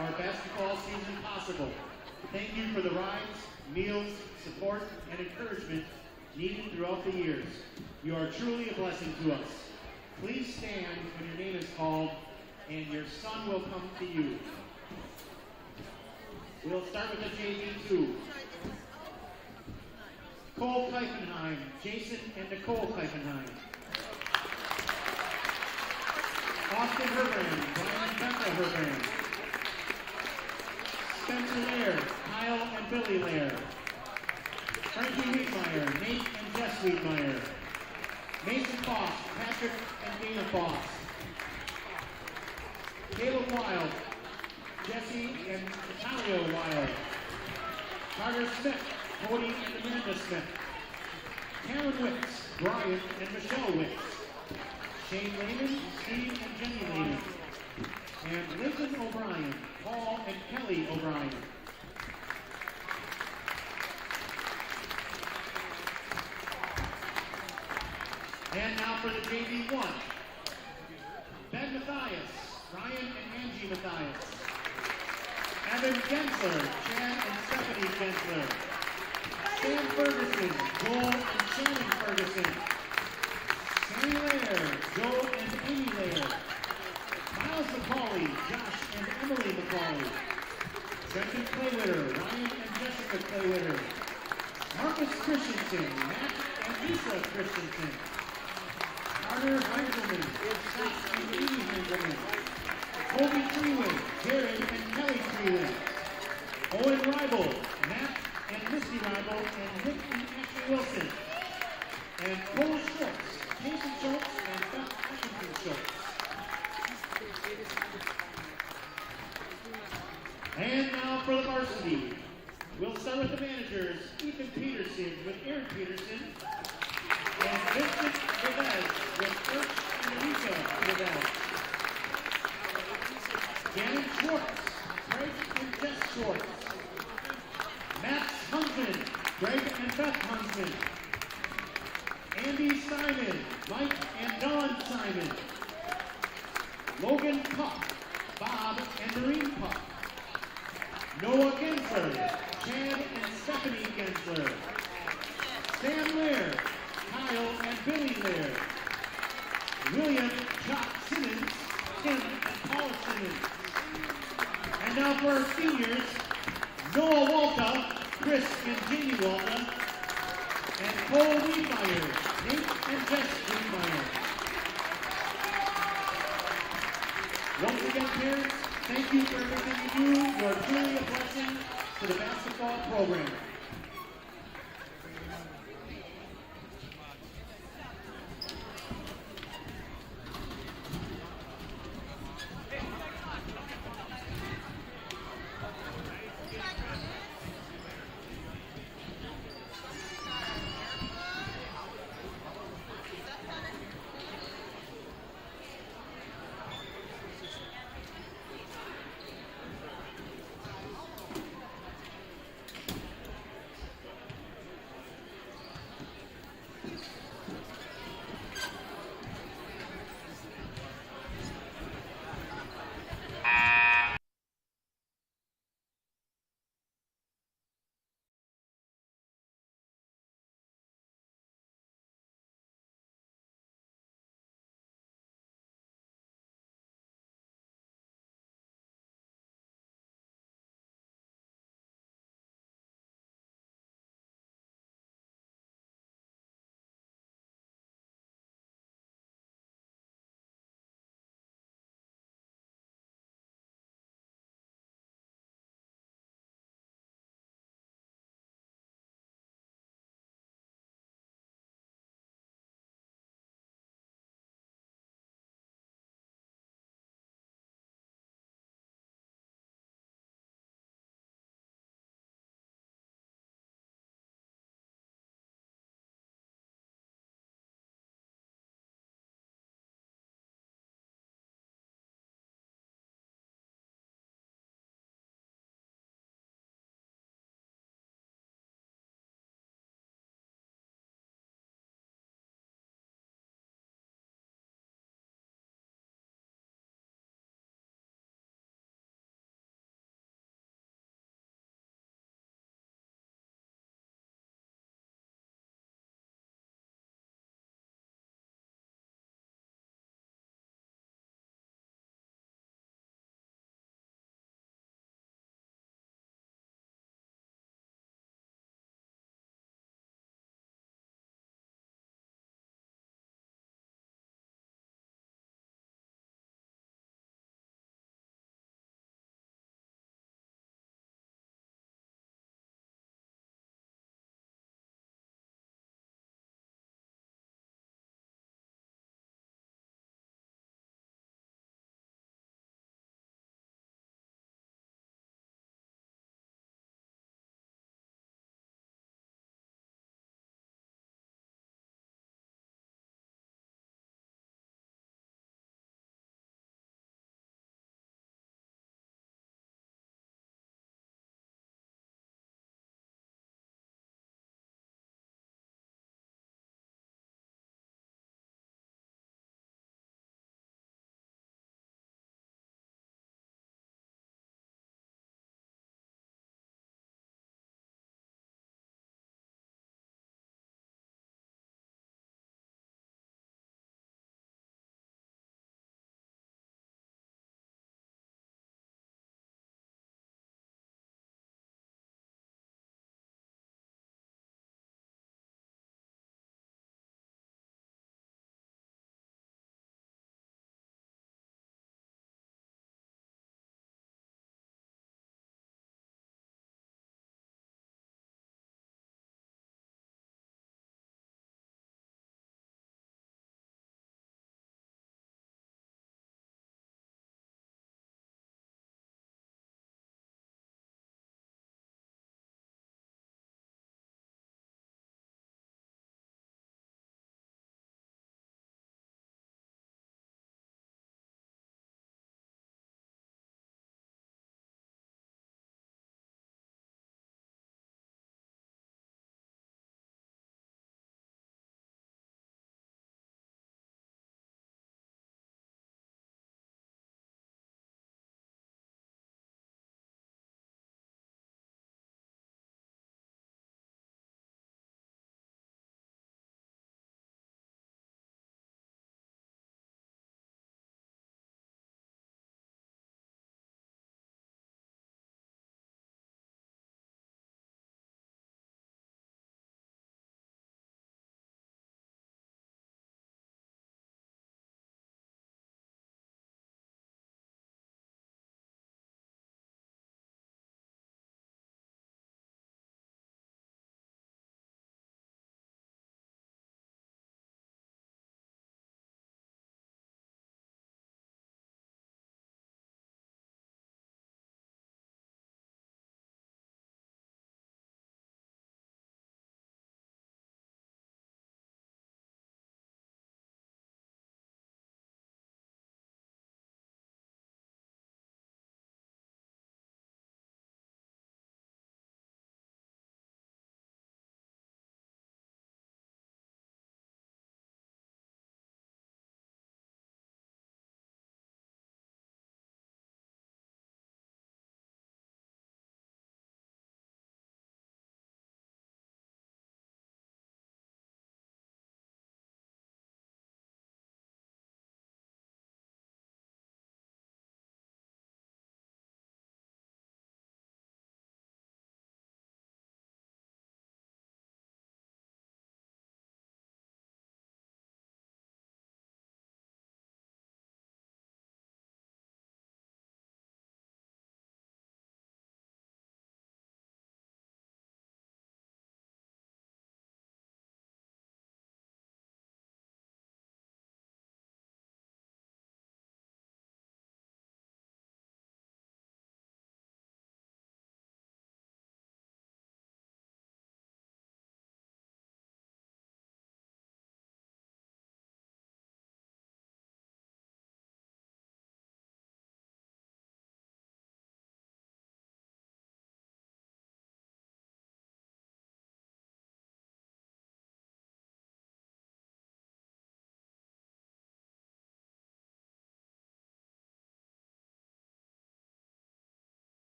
our basketball season possible. Thank you for the rides, meals, support, and encouragement needed throughout the years. You are truly a blessing to us. Please stand when your name is called, and your son will come to you. We'll start with the JV2. Cole Keifenheim, Jason and Nicole Keifenheim. Austin Herbrand, Brian and Becca Herbrand. Spencer Lair, Kyle and Billy Lair. Frankie Wiedmeyer, Nate and Jess Wiedmeyer. Mason Foss, Patrick and Dana Foss. Caleb Wild, Jesse and Natalia Wild. Carter Smith, Cody and Amanda Smith. Karen Wicks, Brian and Michelle Wicks. Shane Lehman, Steve and Jenny Lehman. And Lincoln O'Brien, Paul and Kelly O'Brien. And now for the JV1. Ben Mathias, Ryan and Angie Mathias. Evan Gensler, Chad and Stephanie Gensler. Sam Ferguson, Joel and Shannon Ferguson. Sammy Lair, Joel and Amy Lair. Miles McCauley, Josh and Emily McCauley. Trenton Claywitter, Ryan and Jessica Claywitter. Marcus Christensen, Matt and Lisa Christensen. Carter Heinzelman, Scott and Amy Heinzelman. Kobe Freeway, Jared and Kelly Freeway. Owen Ribel, Matt and Misty Ribel, and Nick and Ashley Wilson. And Cole Schultz, Jason Schultz, and Beth Washington Schultz. And now for the varsity. We'll start with the managers, Ethan Peterson with Aaron Peterson, and Vincent Rivez with Ert and Lisa Rivez. Gannon Schwartz, Craig and Jess Schwartz. Matt Huntsman, Greg and Beth Huntsman. Andy Simon, Mike and Dawn Simon. Logan Puck, Bob and Noreen Puck. Noah Gensler, Chad and Stephanie Gensler. Sam Lair, Kyle and Billy Lair. William Chuck Simmons, Tim and Paul Simmons. And now for our seniors, Noah Walta, Chris and Jamie Walta, and Cole Wiedmeyer, Nate and Jess Wiedmeyer. Once again, parents, thank you for everything you do. You are truly a blessing to the basketball program.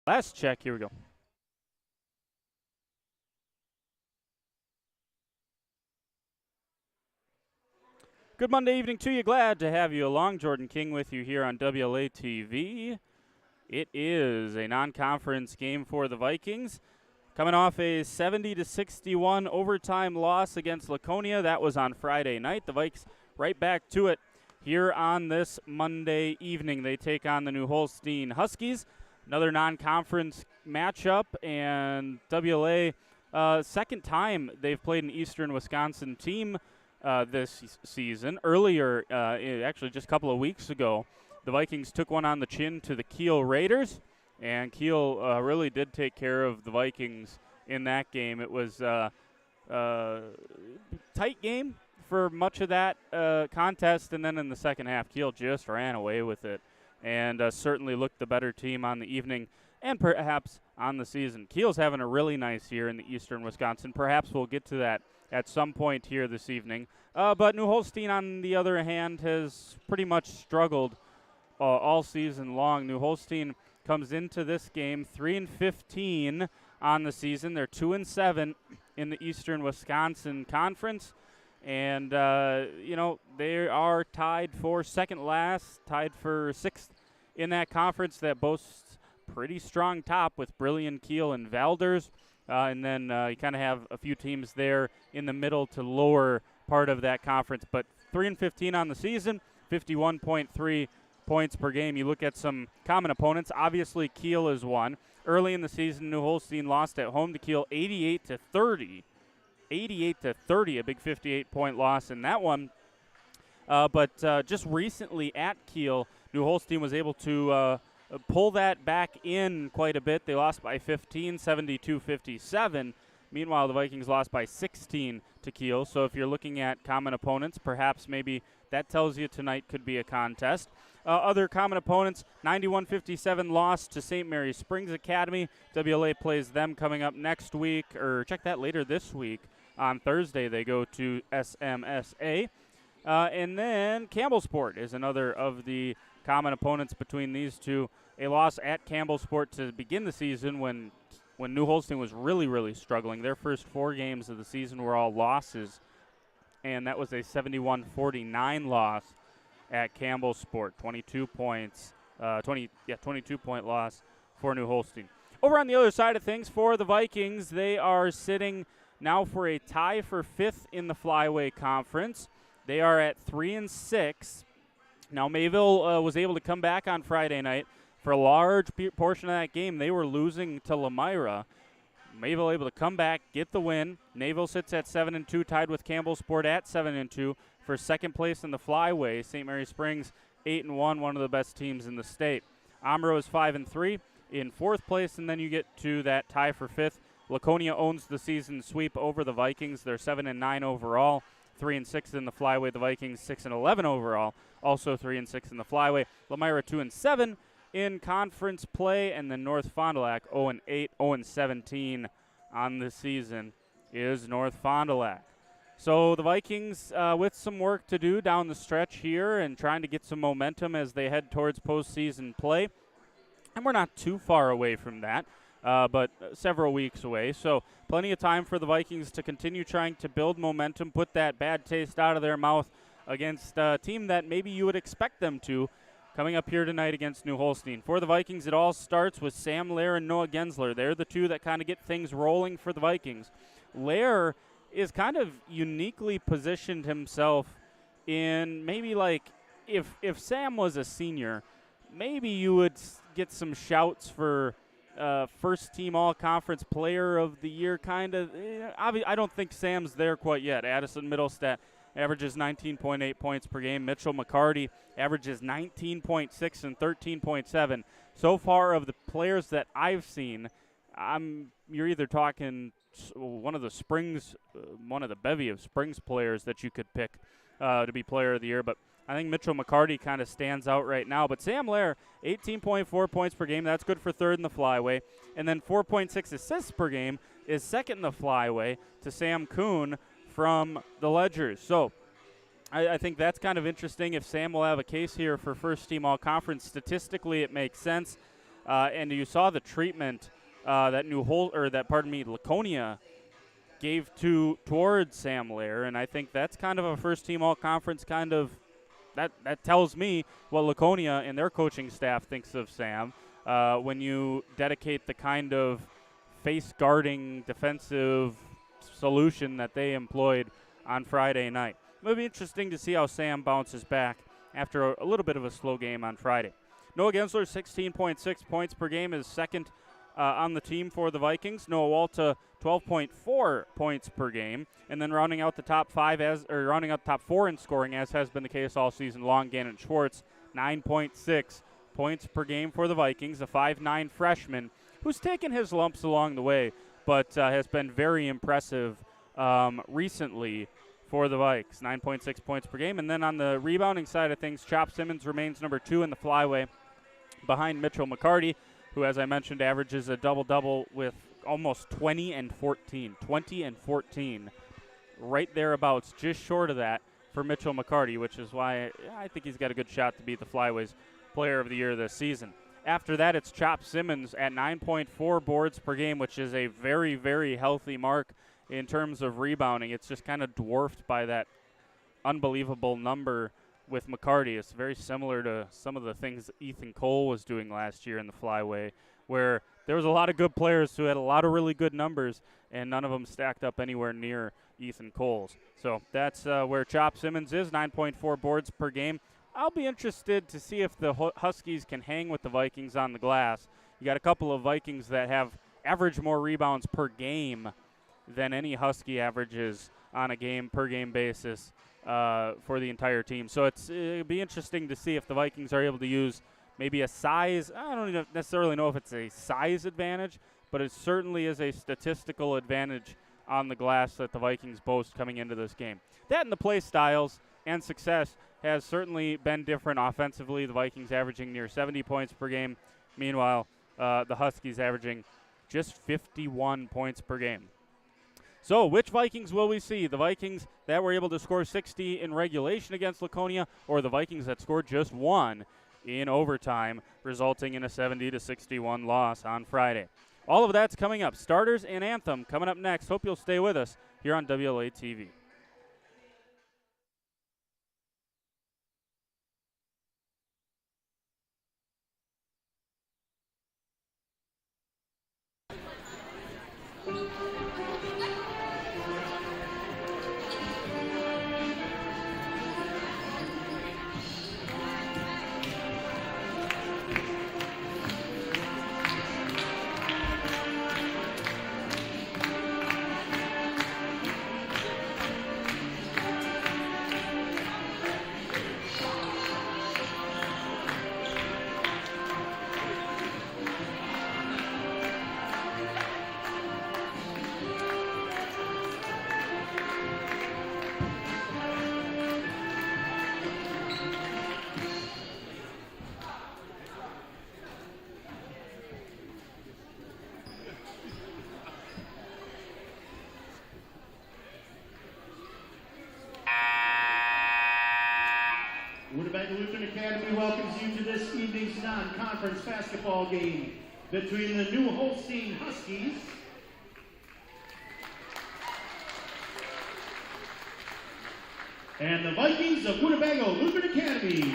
Last check, here we go. Good Monday evening to you. Glad to have you along. Jordan King with you here on WLA TV. It is a non-conference game for the Vikings. Coming off a 70-61 overtime loss against Laconia. That was on Friday night. The Vikes right back to it here on this Monday evening. They take on the New Holstein Huskies. Another non-conference matchup, and WLA, second time they've played an Eastern Wisconsin team this season. Earlier, actually just a couple of weeks ago, the Vikings took one on the chin to the Kiel Raiders, and Kiel really did take care of the Vikings in that game. It was a tight game for much of that contest, and then in the second half, Kiel just ran away with it and certainly looked the better team on the evening and perhaps on the season. Kiel's having a really nice year in the Eastern Wisconsin. Perhaps we'll get to that at some point here this evening. But New Holstein, on the other hand, has pretty much struggled all season long. New Holstein comes into this game 3-15 on the season. They're 2-7 in the Eastern Wisconsin Conference. And, they are tied for second last, tied for sixth in that conference that boasts pretty strong top with Brilliant, Kiel, and Valders. And then you kind of have a few teams there in the middle to lower part of that conference. But 3-15 on the season, 51.3 points per game. You look at some common opponents. Obviously, Kiel is one. Early in the season, New Holstein lost at home to Kiel 88-30. 88-30, a big 58-point loss in that one. But just recently at Kiel, New Holstein was able to pull that back in quite a bit. They lost by 15, 72-57. Meanwhile, the Vikings lost by 16 to Kiel. So if you're looking at common opponents, perhaps maybe that tells you tonight could be a contest. Other common opponents, 91-57 loss to St. Mary's Springs Academy. WLA plays them coming up next week, or check that later this week. On Thursday, they go to SMSA. And then Campbellsport is another of the common opponents between these two. A loss at Campbellsport to begin the season when New Holstein was really, really struggling. Their first 4 games of the season were all losses, and that was a 71-49 loss at Campbellsport. 22 points, 22-point loss for New Holstein. Over on the other side of things for the Vikings, they are sitting now for a tie for 5th in the Flyway Conference. They are at 3-6. Now, Mayville was able to come back on Friday night. For a large portion of that game, they were losing to Lemira. Mayville able to come back, get the win. Mayville sits at 7-2, tied with Campbellsport at 7-2 for second place in the Flyway. St. Mary Springs 8-1, one of the best teams in the state. Omro is 5-3 in 4th place, and then you get to that tie for 5th. Laconia owns the season sweep over the Vikings. They're 7-9 overall, 3-6 in the Flyway. The Vikings 6-11 overall, also 3-6 in the Flyway. Lemira 2-7 in conference play, and then North Fond du Lac 0-8, 0-17 on the season is North Fond du Lac. So the Vikings with some work to do down the stretch here and trying to get some momentum as they head towards postseason play. And we're not too far away from that, but several weeks away. So plenty of time for the Vikings to continue trying to build momentum, put that bad taste out of their mouth against a team that maybe you would expect them to, coming up here tonight against New Holstein. For the Vikings, it all starts with Sam Lair and Noah Gensler. They're the two that kind of get things rolling for the Vikings. Lair is kind of uniquely positioned himself in maybe like if Sam was a senior, maybe you would get some shouts for first team all-conference player of the year kind of. I don't think Sam's there quite yet. Addison Middlestat averages 19.8 points per game. Mitchell McCarty averages 19.6 and 13.7. So far of the players that I've seen, you're either talking one of the bevy of Springs players that you could pick to be player of the year, but I think Mitchell McCarty kind of stands out right now. But Sam Lair, 18.4 points per game. That's good for 3rd in the Flyway. And then 4.6 assists per game is 2nd in the Flyway to Sam Kuhn from the Ledgers. So I think that's kind of interesting. If Sam will have a case here for first team all-conference, statistically it makes sense. and you saw the treatment that Laconia gave towards Sam Lair, and I think that's kind of a first-team all-conference kind of that tells me what Laconia and their coaching staff thinks of Sam when you dedicate the kind of face-guarding defensive solution that they employed on Friday night. It'll be interesting to see how Sam bounces back after a little bit of a slow game on Friday. Noah Gensler, 16.6 points per game, is second on the team for the Vikings. Noah Walta, 12.4 points per game, and then rounding out the top four in scoring, as has been the case all season long, Gannon Schwartz, 9.6 points per game for the Vikings, a 5'9" freshman who's taken his lumps along the way, but has been very impressive recently for the Vikes, 9.6 points per game. And then on the rebounding side of things, Chop Simmons remains number 2 in the flyway behind Mitchell McCarty, who, as I mentioned, averages a double-double with almost 20 and 14. 20 and 14, right thereabouts, just short of that for Mitchell McCarty, which is why I think he's got a good shot to be the Flyway's Player of the Year this season. After that, it's Chop Simmons at 9.4 boards per game, which is a very, very healthy mark in terms of rebounding. It's just kind of dwarfed by that unbelievable number with McCarty. It's very similar to some of the things Ethan Cole was doing last year in the Flyway, where there was a lot of good players who had a lot of really good numbers, and none of them stacked up anywhere near Ethan Cole's. So that's where Chop Simmons is, 9.4 boards per game. I'll be interested to see if the Huskies can hang with the Vikings on the glass. You got a couple of Vikings that have averaged more rebounds per game than any Husky averages on a per-game basis for the entire team. So it'll be interesting to see if the Vikings are able to use maybe a size. I don't necessarily know if it's a size advantage, but it certainly is a statistical advantage on the glass that the Vikings boast coming into this game. That and the play styles and success has certainly been different offensively. The Vikings averaging near 70 points per game. Meanwhile, the Huskies averaging just 51 points per game. So which Vikings will we see? The Vikings that were able to score 60 in regulation against Laconia, or the Vikings that scored just 1 in overtime, resulting in a 70-61 loss on Friday? All of that's coming up. Starters and Anthem coming up next. Hope you'll stay with us here on WLA TV. Winnebago Lutheran Academy welcomes you to this evening's non-conference basketball game between the new Holstein Huskies and the Vikings of Winnebago Lutheran Academy.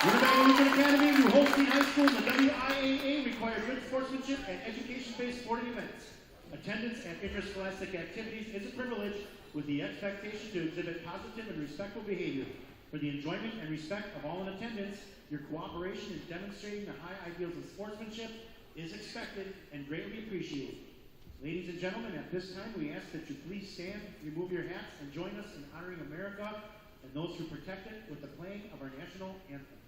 Winnebago Lutheran Academy, New Holstein High School, and the WIAA require good sportsmanship and education-based sporting events. Attendance at interscholastic activities is a privilege with the expectation to exhibit positive and respectful behavior. For the enjoyment and respect of all in attendance, your cooperation in demonstrating the high ideals of sportsmanship is expected and greatly appreciated. Ladies and gentlemen, at this time we ask that you please stand, remove your hats, and join us in honoring America and those who protect it with the playing of our national anthem.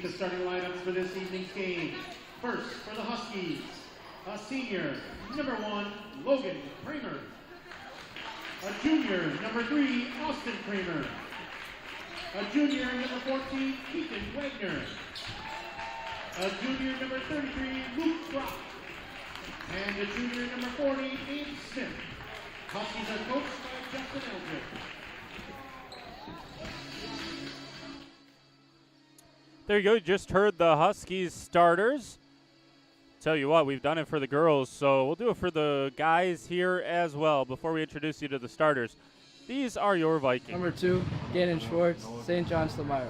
meet the starting lineups for this evening's game. First, for the Huskies, a senior, number 1, Logan Kramer. A junior, number 3, Austin Kramer. A junior, number 14, Ethan Wagner. A junior, number 33, Luke Brock. And a junior, number 40, Abe Smith. Huskies are coached by Justin Eldridge. There you go. You just heard the Huskies starters. Tell you what, we've done it for the girls, so we'll do it for the guys here as well before we introduce you to the starters. These are your Vikings. Number 2, Gannon Schwartz, St. John's Thelmira.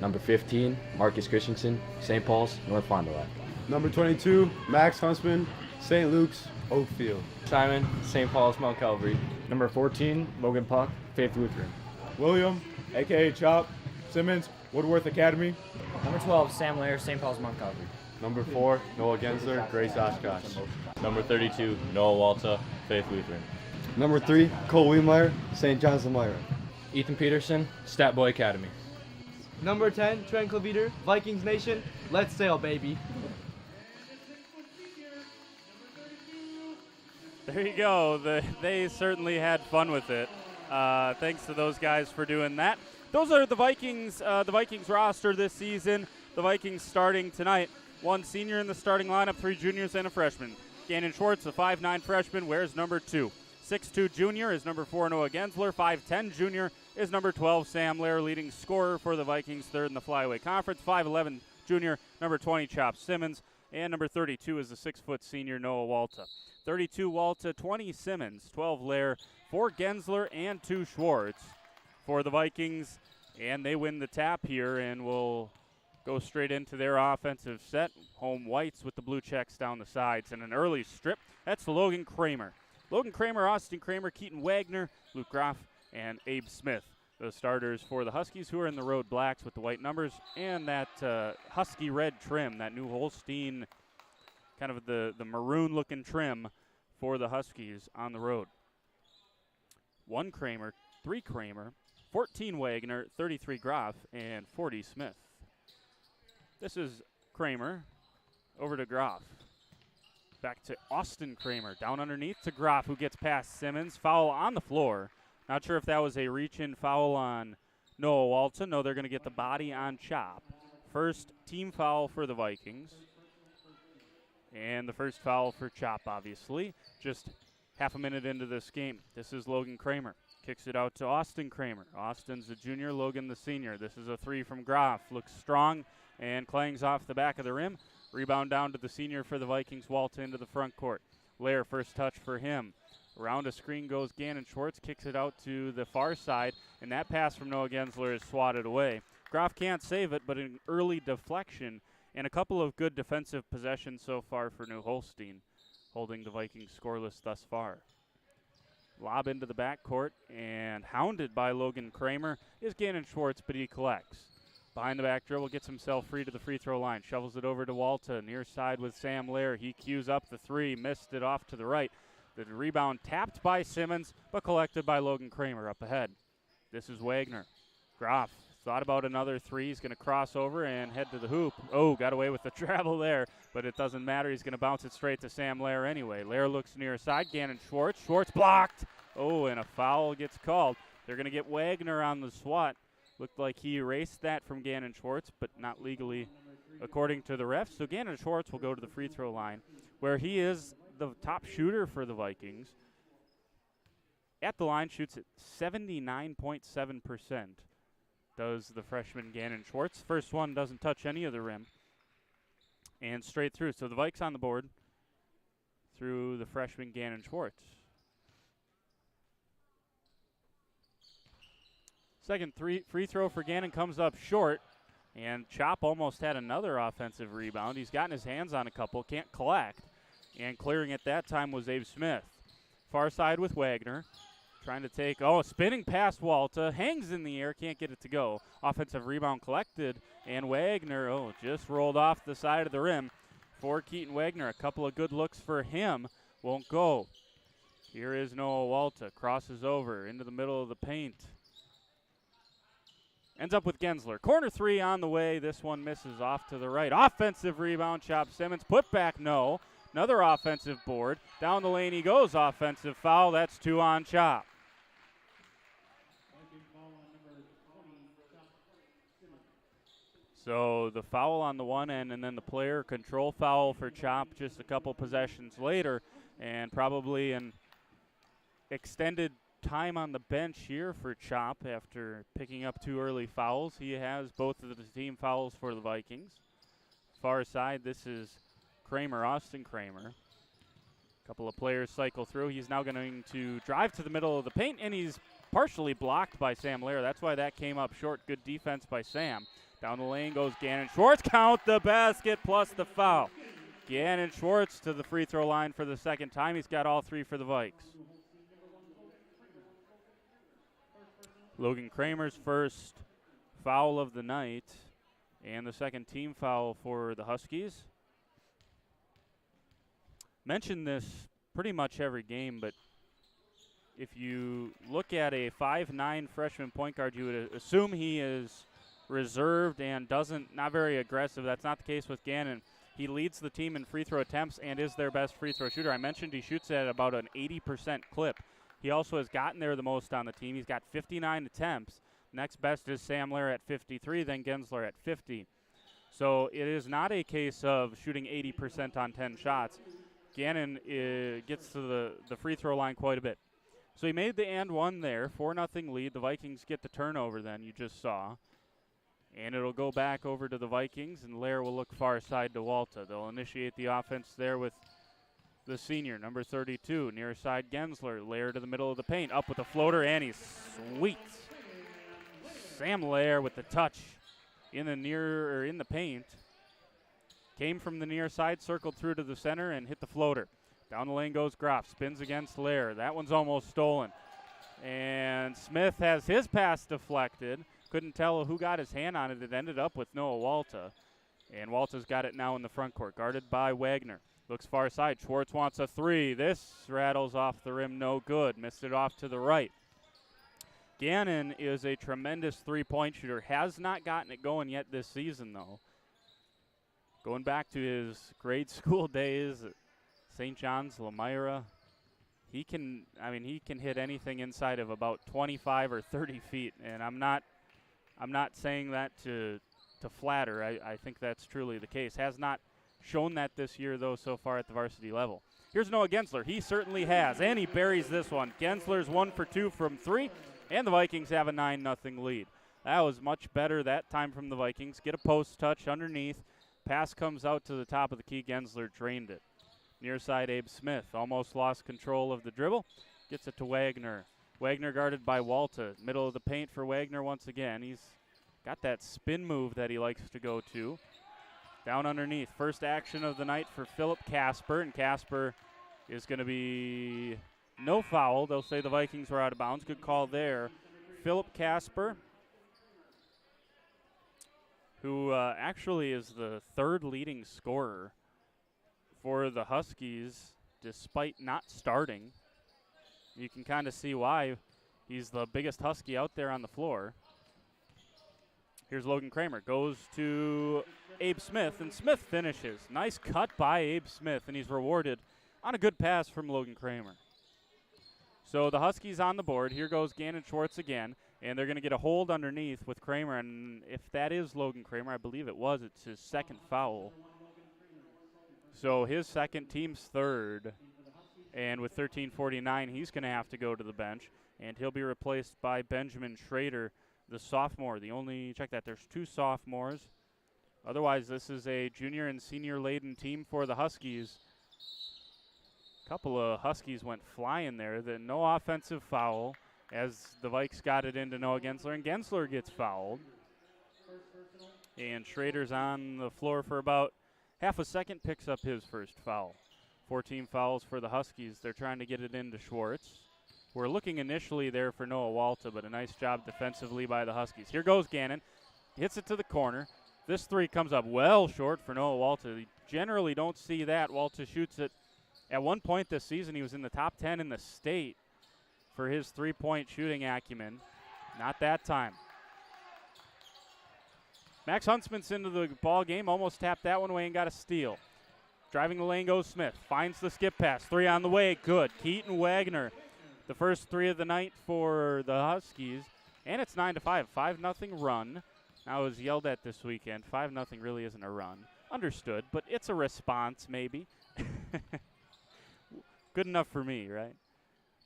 Number 15, Marcus Christensen, St. Paul's, North Fond du Lac. Number 22, Max Huntsman, St. Luke's, Oakfield. Simon, St. Paul's, Mount Calvary. Number 14, Logan Puck, Faith Lutheran. William, a.k.a. Chop, Simmons, Woodworth Academy. Number 12, Sam Lair, St. Paul's, Mount Calvary. Number 4, Noah Gensler, Grace Oshkosh. Number 32, Noah Walta, Faith Lutheran. Number 3, Cole Wiemeyer, St. John's Elmira. Ethan Peterson, Stat Boy Academy. Number 10, Trent Cleveter, Vikings Nation, let's sail, baby. There you go. They certainly had fun with it. Thanks to those guys for doing that. Those are the Vikings roster this season. The Vikings starting tonight. 1 senior in the starting lineup, 3 juniors and a freshman. Gannon Schwartz, a 5'9 freshman, wears number 2. 6'2 junior is number 4, Noah Gensler. 5'10 junior is number 12, Sam Lair, leading scorer for the Vikings, third in the Flyweight Conference. 5'11 junior, number 20, Chop Simmons. And number 32 is the 6-foot senior, Noah Walta. 32 Walta, 20 Simmons, 12 Lair, 4 Gensler, and 2 Schwartz for the Vikings. And they win the tap here and will go straight into their offensive set. Home whites with the blue checks down the sides. And an early strip, that's Logan Kramer. Logan Kramer, Austin Kramer, Keaton Wagner, Luke Groff, and Abe Smith. The starters for the Huskies, who are in the road blacks with the white numbers and that husky red trim, that new Holstein, kind of the maroon-looking trim for the Huskies on the road. 1 Kramer, 3 Kramer, 14 Wagner, 33 Groff, and 40 Smith. This is Kramer over to Groff. Back to Austin Kramer, down underneath to Groff, who gets past Simmons. Foul on the floor. Not sure if that was a reach-in foul on Noah Walton. No, they're going to get the body on Chop. First team foul for the Vikings. And the first foul for Chop, obviously. Just half a minute into this game. This is Logan Kramer. Kicks it out to Austin Kramer. Austin's the junior, Logan the senior. This is a 3 from Groff. Looks strong and clangs off the back of the rim. Rebound down to the senior for the Vikings. Walta into the front court. Lair, first touch for him. Around a screen goes Gannon Schwartz. Kicks it out to the far side. And that pass from Noah Gensler is swatted away. Groff can't save it, but an early deflection and a couple of good defensive possessions so far for New Holstein, holding the Vikings scoreless thus far. Lob into the backcourt, and hounded by Logan Kramer is Gannon Schwartz, but he collects. Behind the back dribble, gets himself free to the free throw line. Shovels it over to Walta, near side with Sam Lair. He cues up the 3, missed it off to the right. The rebound tapped by Simmons, but collected by Logan Kramer up ahead. This is Wagner. Groff thought about another 3. He's going to cross over and head to the hoop. Oh, got away with the travel there, but it doesn't matter. He's going to bounce it straight to Sam Lair anyway. Lair looks near side. Gannon Schwartz. Schwartz blocked. Oh, and a foul gets called. They're going to get Wagner on the swat. Looked like he erased that from Gannon Schwartz, but not legally according to the refs. So Gannon Schwartz will go to the free throw line, where he is the top shooter for the Vikings. At the line, shoots at 79.7%. Does the freshman Gannon Schwartz. First one doesn't touch any of the rim. And straight through. So the Vikes on the board through the freshman Gannon Schwartz. Second free throw for Gannon comes up short. And Chop almost had another offensive rebound. He's gotten his hands on a couple, can't collect. And clearing at that time was Abe Smith. Far side with Wagner. Trying to take, spinning past Walta, hangs in the air, can't get it to go. Offensive rebound collected, and Wagner, just rolled off the side of the rim for Keaton Wagner. A couple of good looks for him, won't go. Here is Noah Walta, crosses over into the middle of the paint. Ends up with Gensler. Corner three on the way. This one misses off to the right. Offensive rebound, Chop Simmons. Put back, no. Another offensive board. Down the lane he goes. Offensive foul. That's 2 on Chop. So the foul on the one end, and then the player control foul for Chop just a couple possessions later, and probably an extended time on the bench here for Chop after picking up 2 early fouls. He has both of the team fouls for the Vikings. Far side, this is Kramer, Austin Kramer. A couple of players cycle through. He's now going to drive to the middle of the paint, and he's partially blocked by Sam Lair. That's why that came up short. Good defense by Sam. Down the lane goes Gannon Schwartz. Count the basket plus the foul. Gannon Schwartz to the free throw line for the second time. He's got all 3 for the Vikes. Logan Kramer's first foul of the night and the second team foul for the Huskies. Mention this pretty much every game, but if you look at a 5'9" freshman point guard, you would assume he is reserved and not very aggressive. That's not the case with Gannon. He leads the team in free throw attempts and is their best free throw shooter. I mentioned he shoots at about an 80% clip. He also has gotten there the most on the team. He's got 59 attempts. Next best is Sam Lair at 53, then Gensler at 50. So it is not a case of shooting 80% on 10 shots. Gannon gets to the free throw line quite a bit. So he made the and one there, 4-0 lead. The Vikings get the turnover then, you just saw. And it'll go back over to the Vikings, and Lair will look far side to Walta. They'll initiate the offense there with the senior, number 32, near side Gensler. Lair to the middle of the paint, up with a floater, and he's sweet. Sam Lair with the touch in the paint. Came from the near side, circled through to the center, and hit the floater. Down the lane goes Groff, spins against Lair. That one's almost stolen. And Smith has his pass deflected. Couldn't tell who got his hand on it. It ended up with Noah Walta. And Walta's got it now in the front court, guarded by Wagner. Looks far side. Schwartz wants a 3. This rattles off the rim, no good. Missed it off to the right. Gannon is a tremendous three-point shooter. Has not gotten it going yet this season, though. Going back to his grade school days at St. John's, Lamira, he can hit anything inside of about 25 or 30 feet. And I'm not saying that to flatter. I think that's truly the case. Has not shown that this year, though, so far at the varsity level. Here's Noah Gensler. He certainly has, and he buries this one. Gensler's 1 for 2 from 3, and the Vikings have a 9-0 lead. That was much better that time from the Vikings. Get a post touch underneath. Pass comes out to the top of the key. Gensler drained it. Near side, Abe Smith almost lost control of the dribble. Gets it to Wagner. Wagner guarded by Walta. Middle of the paint for Wagner once again. He's got that spin move that he likes to go to. Down underneath. First action of the night for Philip Casper, and Casper is going to be no foul. They'll say the Vikings were out of bounds. Good call there. Philip Casper, who actually is the 3rd leading scorer for the Huskies despite not starting. You can kind of see why. He's the biggest Husky out there on the floor. Here's Logan Kramer. Goes to Abe Smith, and Smith finishes. Nice cut by Abe Smith, and he's rewarded on a good pass from Logan Kramer. So the Huskies on the board. Here goes Gannon Schwartz again, and they're going to get a hold underneath with Kramer. And if that is Logan Kramer, I believe it was, it's his 2nd foul. So his 2nd, team's 3rd. And with 13:49, he's going to have to go to the bench, and he'll be replaced by Benjamin Schrader, the sophomore. Check that, there's 2 sophomores. Otherwise, this is a junior and senior laden team for the Huskies. A couple of Huskies went flying there. No offensive foul as the Vikes got it into Noah Gensler, and Gensler gets fouled. And Schrader's on the floor for about half a second, picks up his first foul. 14 fouls for the Huskies. They're trying to get it into Schwartz. We're looking initially there for Noah Walta, but a nice job defensively by the Huskies. Here goes Gannon. Hits it to the corner. This 3 comes up well short for Noah Walta. You generally don't see that. Walta shoots it. At one point this season, he was in the top 10 in the state for his 3-point shooting acumen. Not that time. Max Huntsman's into the ball game, almost tapped that one away and got a steal. Driving the lane goes Smith, finds the skip pass, 3 on the way, good. Keaton Wagner, the first 3 of the night for the Huskies, and it's 9-5, 5-0 run. I was yelled at this weekend, 5-0 really isn't a run. Understood, but it's a response maybe. Good enough for me, right?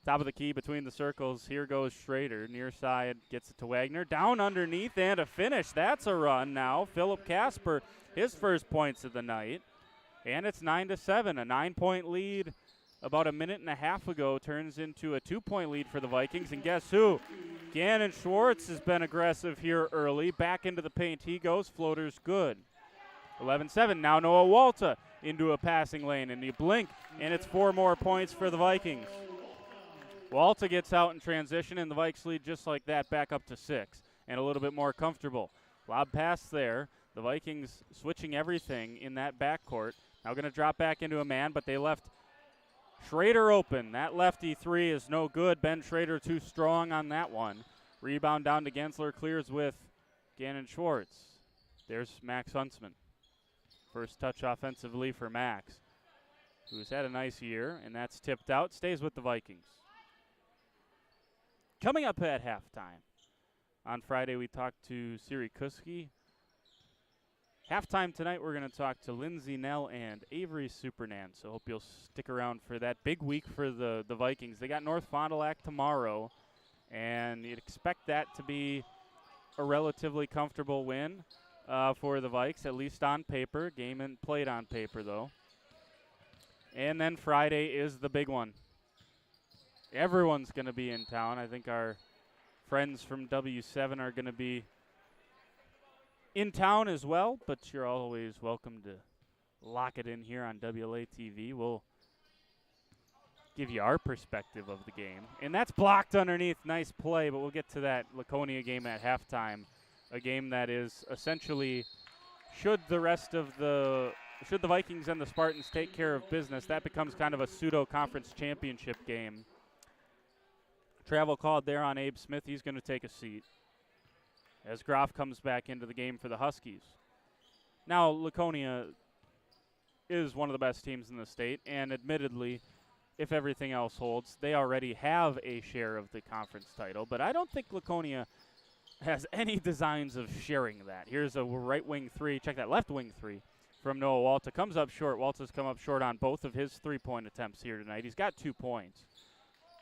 Top of the key between the circles. Here goes Schrader. Near side gets it to Wagner. Down underneath and a finish. That's a run now. Philip Casper, his first points of the night. And it's 9-7. A 9-point lead about a minute and a half ago turns into a 2-point lead for the Vikings. And guess who? Gannon Schwartz has been aggressive here early. Back into the paint he goes. Floater's good. 11-7. Now Noah Walta into a passing lane. And you blink, and it's 4 more points for the Vikings. Walta gets out in transition, and the Vikes lead just like that, back up to 6, and a little bit more comfortable. Lob pass there. The Vikings switching everything in that backcourt. Now going to drop back into a man, but they left Schrader open. That lefty 3 is no good. Ben Schrader too strong on that one. Rebound down to Gensler, clears with Gannon Schwartz. There's Max Huntsman. First touch offensively for Max, who's had a nice year, and that's tipped out. Stays with the Vikings. Coming up at halftime. On Friday, we talked to Siri Kuski. Halftime tonight, we're going to talk to Lindsey Nell and Avery Supernan. So hope you'll stick around for that big week for the Vikings. They got North Fond du Lac tomorrow, and you'd expect that to be a relatively comfortable win for the Vikes, at least on paper. Game and played on paper, though. And then Friday is the big one. Everyone's going to be in town. I think our friends from W7 are going to be in town as well, but you're always welcome to lock it in here on WLA TV. We'll give you our perspective of the game. And that's blocked underneath. Nice play, but we'll get to that Laconia game at halftime, a game that is essentially, should the Vikings and the Spartans take care of business, that becomes kind of a pseudo-conference championship game. Travel called there on Abe Smith. He's going to take a seat as Groff comes back into the game for the Huskies. Now, Laconia is one of the best teams in the state, and admittedly, if everything else holds, they already have a share of the conference title, but I don't think Laconia has any designs of sharing that. Here's a right wing 3. Check that, left wing 3 from Noah Walta. Comes up short. Walta's come up short on both of his 3-point attempts here tonight. He's got 2 points.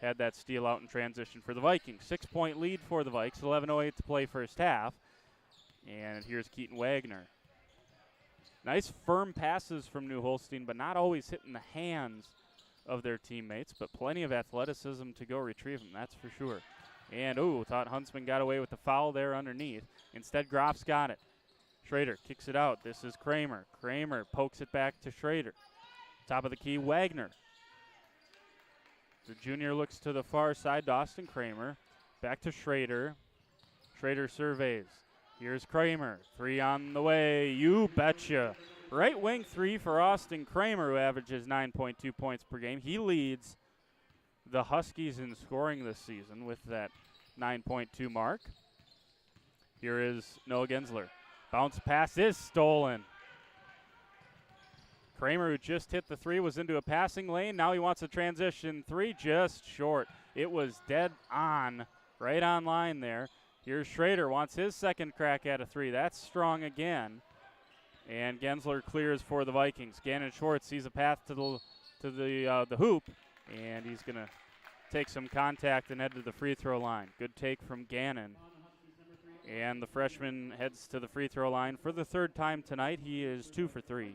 Had that steal out in transition for the Vikings. 6-point lead for the Vikes. 11:08 to play first half. And here's Keaton Wagner. Nice firm passes from New Holstein, but not always hitting the hands of their teammates, but plenty of athleticism to go retrieve them, that's for sure. And, thought Huntsman got away with the foul there underneath. Instead, Groff's got it. Schrader kicks it out. This is Kramer. Kramer pokes it back to Schrader. Top of the key, Wagner. The junior looks to the far side to Austin Kramer. Back to Schrader. Schrader surveys. Here's Kramer. 3 on the way. You betcha. Right wing 3 for Austin Kramer, who averages 9.2 points per game. He leads the Huskies in scoring this season with that 9.2 mark. Here is Noah Gensler. Bounce pass is stolen. Kramer, who just hit the 3, was into a passing lane. Now he wants a transition 3, just short. It was dead on, right on line there. Here's Schrader, wants his second crack at a 3. That's strong again. And Gensler clears for the Vikings. Gannon Schwartz sees a path to the hoop, and he's going to take some contact and head to the free throw line. Good take from Gannon. And the freshman heads to the free throw line for the 3rd time tonight. He is 2 for 3.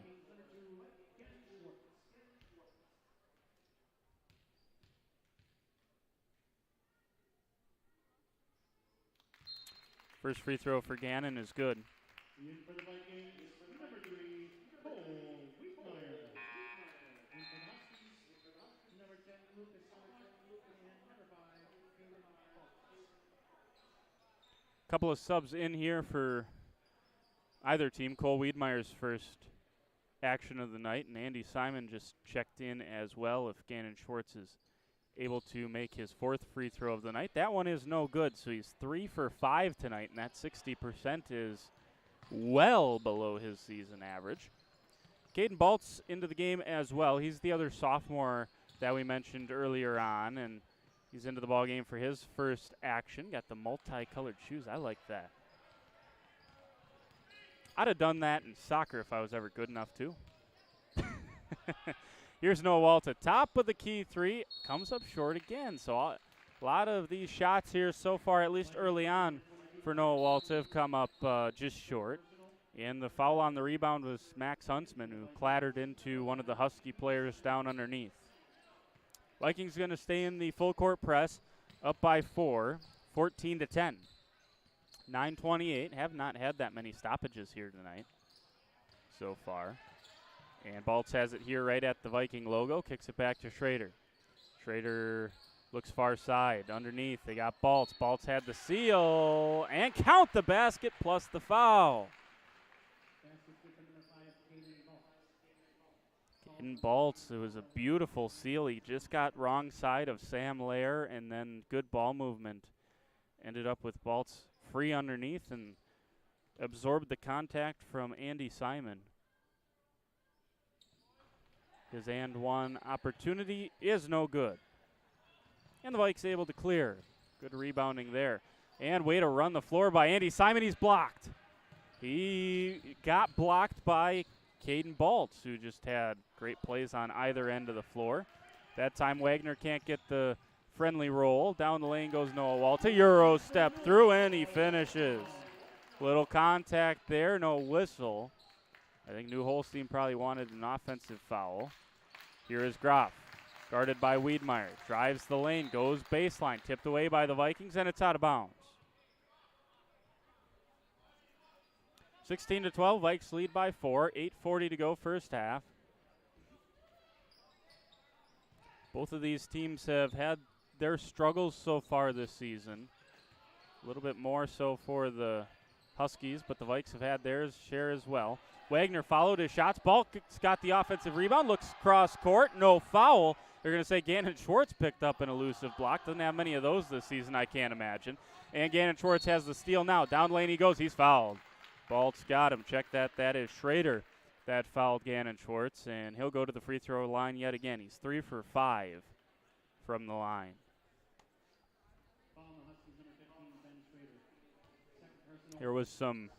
First free throw for Gannon is good. In for the Vikings, number 3, Cole Wiedmeyer. In for the Huskies, number 10, Lucas Sargent, and number 5, Caleb Fox. Couple of subs in here for either team. Cole Wiedmeyer's first action of the night, and Andy Simon just checked in as well if Gannon Schwartz is able to make his 4th free throw of the night. That one is no good, so he's 3 for 5 tonight, and that 60% is well below his season average. Caden Baltz into the game as well. He's the other sophomore that we mentioned earlier on, and he's into the ball game for his first action. Got the multicolored shoes. I like that. I'd have done that in soccer if I was ever good enough to. Here's Noah Walta, top of the key three, comes up short again. So a lot of these shots here so far, at least early on, for Noah Walta have come up just short. And the foul on the rebound was Max Huntsman, who clattered into one of the Husky players down underneath. Vikings going to stay in the full court press, up by 4, 14-10. 9:28, have not had that many stoppages here tonight so far. And Baltz has it here right at the Viking logo, kicks it back to Schrader. Schrader looks far side, underneath, they got Baltz. Baltz had the seal, and count the basket plus the foul. Caden Baltz, it was a beautiful seal. He just got wrong side of Sam Lair, and then good ball movement. Ended up with Baltz free underneath and absorbed the contact from Andy Simon. His and one opportunity is no good. And the Vikes able to clear. Good rebounding there. And way to run the floor by Andy Simon. He's blocked. He got blocked by Caden Baltz, who just had great plays on either end of the floor. That time Wagner can't get the friendly roll. Down the lane goes Noah Walta. Euro step through, and he finishes. Little contact there, no whistle. I think New Holstein probably wanted an offensive foul. Here is Groff, guarded by Wiedmeyer. Drives the lane, goes baseline, tipped away by the Vikings, and it's out of bounds. 16-12, Vikes lead by 4. 8:40 to go first half. Both of these teams have had their struggles so far this season. A little bit more so for the Huskies, but the Vikes have had theirs share as well. Wagner followed his shots. Balt's got the offensive rebound. Looks cross court. No foul. They're going to say Gannon Schwartz picked up an elusive block. Doesn't have many of those this season, I can't imagine. And Gannon Schwartz has the steal now. Down lane he goes. He's fouled. Balt's got him. Check that. That is Schrader that fouled Gannon Schwartz, and he'll go to the free throw line yet again. He's 3 for 5 from the line. There was some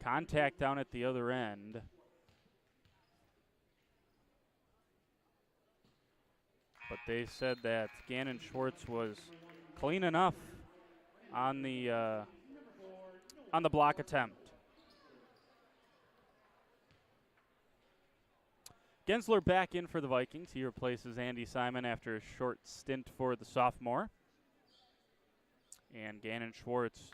contact down at the other end. But they said that Gannon Schwartz was clean enough on the block attempt. Gensler back in for the Vikings. He replaces Andy Simon after a short stint for the sophomore. And Gannon Schwartz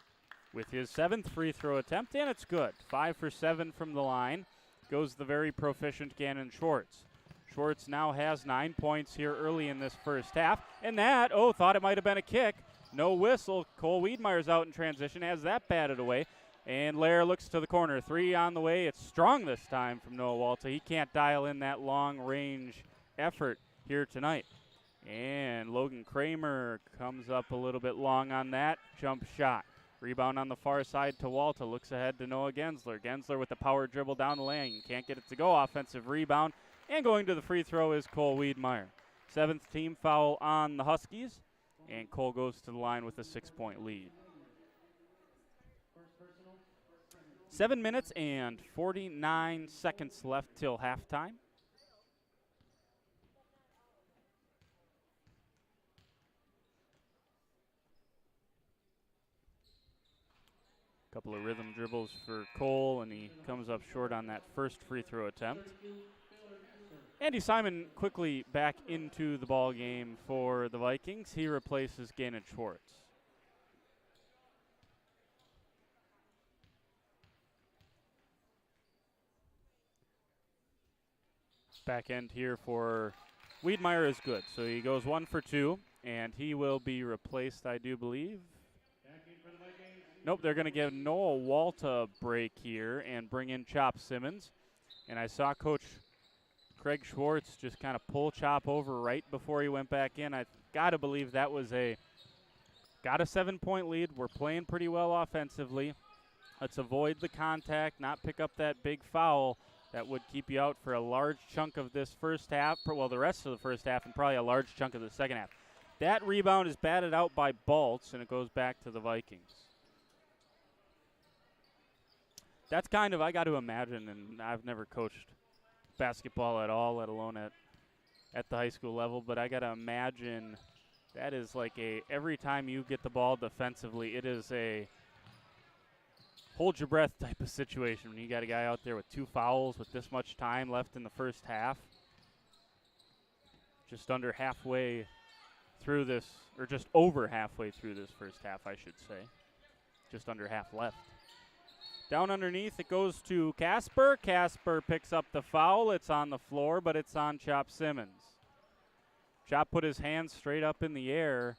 with his 7th free throw attempt, and it's good. 5 for 7 from the line goes the very proficient Gannon Schwartz. Schwartz now has 9 points here early in this first half. And that, thought it might have been a kick. No whistle. Cole Wiedmeyer's out in transition, has that batted away. And Lair looks to the corner. 3 on the way. It's strong this time from Noah Walta. He can't dial in that long-range effort here tonight. And Logan Kramer comes up a little bit long on that jump shot. Rebound on the far side to Walta. Looks ahead to Noah Gensler. Gensler with the power dribble down the lane. Can't get it to go. Offensive rebound. And going to the free throw is Cole Wiedmeyer. 7th team foul on the Huskies. And Cole goes to the line with a 6-point lead. 7 minutes and 49 seconds left till halftime. Couple of rhythm dribbles for Cole, and he comes up short on that first free throw attempt. Andy Simon quickly back into the ball game for the Vikings. He replaces Gannon Schwartz. Back end here for Wiedmeyer is good, so he goes 1 for 2, and he will be replaced, I do believe. Nope, they're going to give Noah Walta a break here and bring in Chop Simmons. And I saw Coach Craig Schwartz just kind of pull Chop over right before he went back in. I got to believe that was got a 7-point lead. We're playing pretty well offensively. Let's avoid the contact, not pick up that big foul that would keep you out for a large chunk of this first half, well, the rest of the first half, and probably a large chunk of the second half. That rebound is batted out by Baltz, and it goes back to the Vikings. That's kind of, I got to imagine, and I've never coached basketball at all, let alone at the high school level, but I got to imagine that is like every time you get the ball defensively, it is a hold your breath type of situation when you got a guy out there with 2 fouls with this much time left in the first half. Just under halfway through this, or just over halfway through this first half, I should say. Just under half left. Down underneath, it goes to Casper. Casper picks up the foul. It's on the floor, but it's on Chop Simmons. Chop put his hands straight up in the air,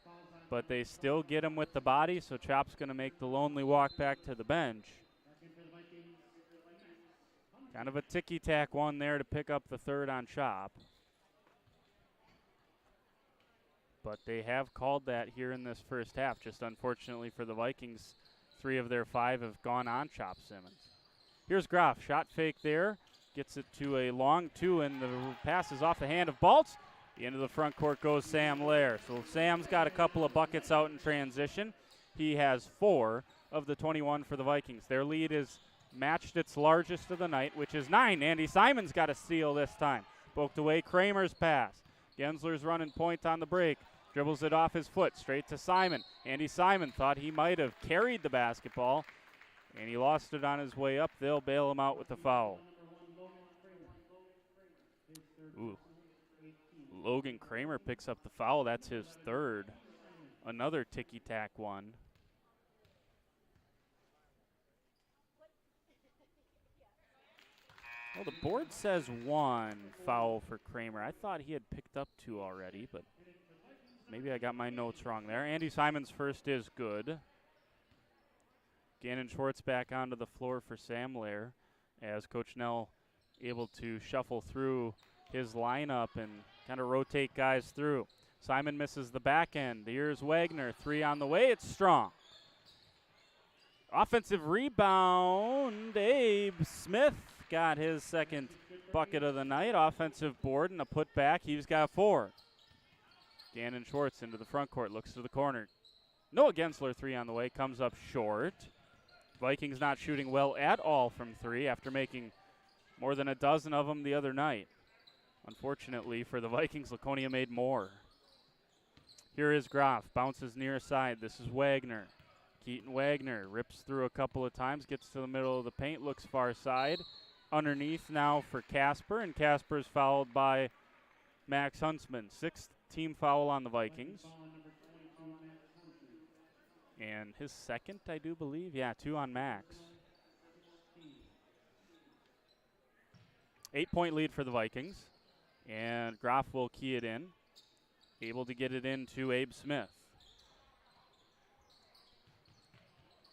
but they still get him with the body, so Chop's going to make the lonely walk back to the bench. Kind of a ticky-tack one there to pick up the third on Chop. But they have called that here in this first half. Just unfortunately for the Vikings, 3 of their 5 have gone on Chop Simmons. Here's Groff, shot fake there. Gets it to a long 2, and the pass is off the hand of Baltz. Into the front court goes Sam Lair. So Sam's got a couple of buckets out in transition. He has 4 of the 21 for the Vikings. Their lead is matched its largest of the night, which is 9. Andy Simon's got a steal this time. Poked away Kramer's pass. Gensler's running point on the break. Dribbles it off his foot, straight to Simon. Andy Simon thought he might have carried the basketball, and he lost it on his way up. They'll bail him out with the foul. Ooh. Logan Kramer picks up the foul. That's his 3rd. Another ticky-tack one. Well, the board says 1 foul for Kramer. I thought he had picked up 2 already, but maybe I got my notes wrong there. Andy Simon's first is good. Gannon Schwartz back onto the floor for Sam Lair as Coach Nell able to shuffle through his lineup and kind of rotate guys through. Simon misses the back end. Here's Wagner. 3 on the way. It's strong. Offensive rebound. Abe Smith got his 2nd bucket of the night. Offensive board and a putback. He's got 4. Gannon Schwartz into the front court. Looks to the corner. Noah Gensler 3 on the way. Comes up short. Vikings not shooting well at all from 3 after making more than a dozen of them the other night. Unfortunately for the Vikings, Laconia made more. Here is Groff, bounces near side. This is Wagner. Keaton Wagner rips through a couple of times, gets to the middle of the paint, looks far side. Underneath now for Casper, and Casper's fouled by Max Huntsman. 6th team foul on the Vikings. And his 2nd, I do believe. Yeah, 2 on Max. 8-point lead for the Vikings. And Groff will key it in. Able to get it into Abe Smith.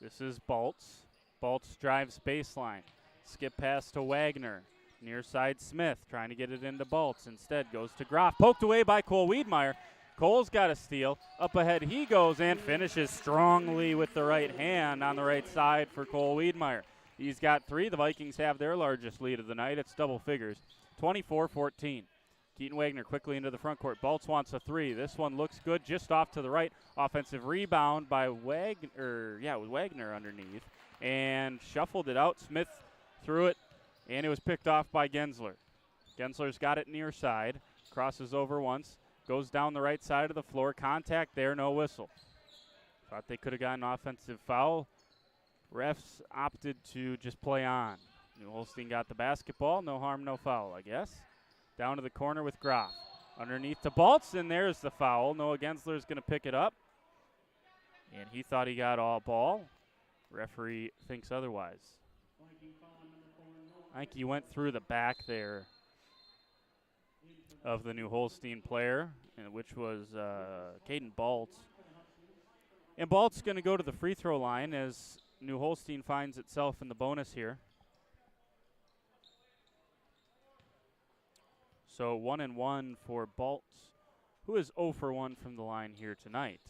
This is Baltz. Baltz drives baseline. Skip pass to Wagner. Near side Smith trying to get it into Baltz. Instead goes to Groff. Poked away by Cole Wiedmeyer. Cole's got a steal. Up ahead he goes and finishes strongly with the right hand on the right side for Cole Wiedmeyer. He's got 3. The Vikings have their largest lead of the night. It's double figures. 24-14. Keaton Wagner quickly into the front court. Baltz wants a 3. This one looks good just off to the right. Offensive rebound by Wagner. Yeah, with Wagner underneath. And shuffled it out. Smith threw it, and it was picked off by Gensler. Gensler's got it near side. Crosses over once. Goes down the right side of the floor. Contact there, no whistle. Thought they could have gotten an offensive foul. Refs opted to just play on. New Holstein got the basketball. No harm, no foul, I guess. Down to the corner with Groff. Underneath to Baltz, and there's the foul. Noah Gensler is going to pick it up. And he thought he got all ball. Referee thinks otherwise. I think he went through the back there of the New Holstein player, which was Caden Baltz. And Baltz going to go to the free throw line as New Holstein finds itself in the bonus here. So 1-1 for Baltz, who is 0 for 1 from the line here tonight.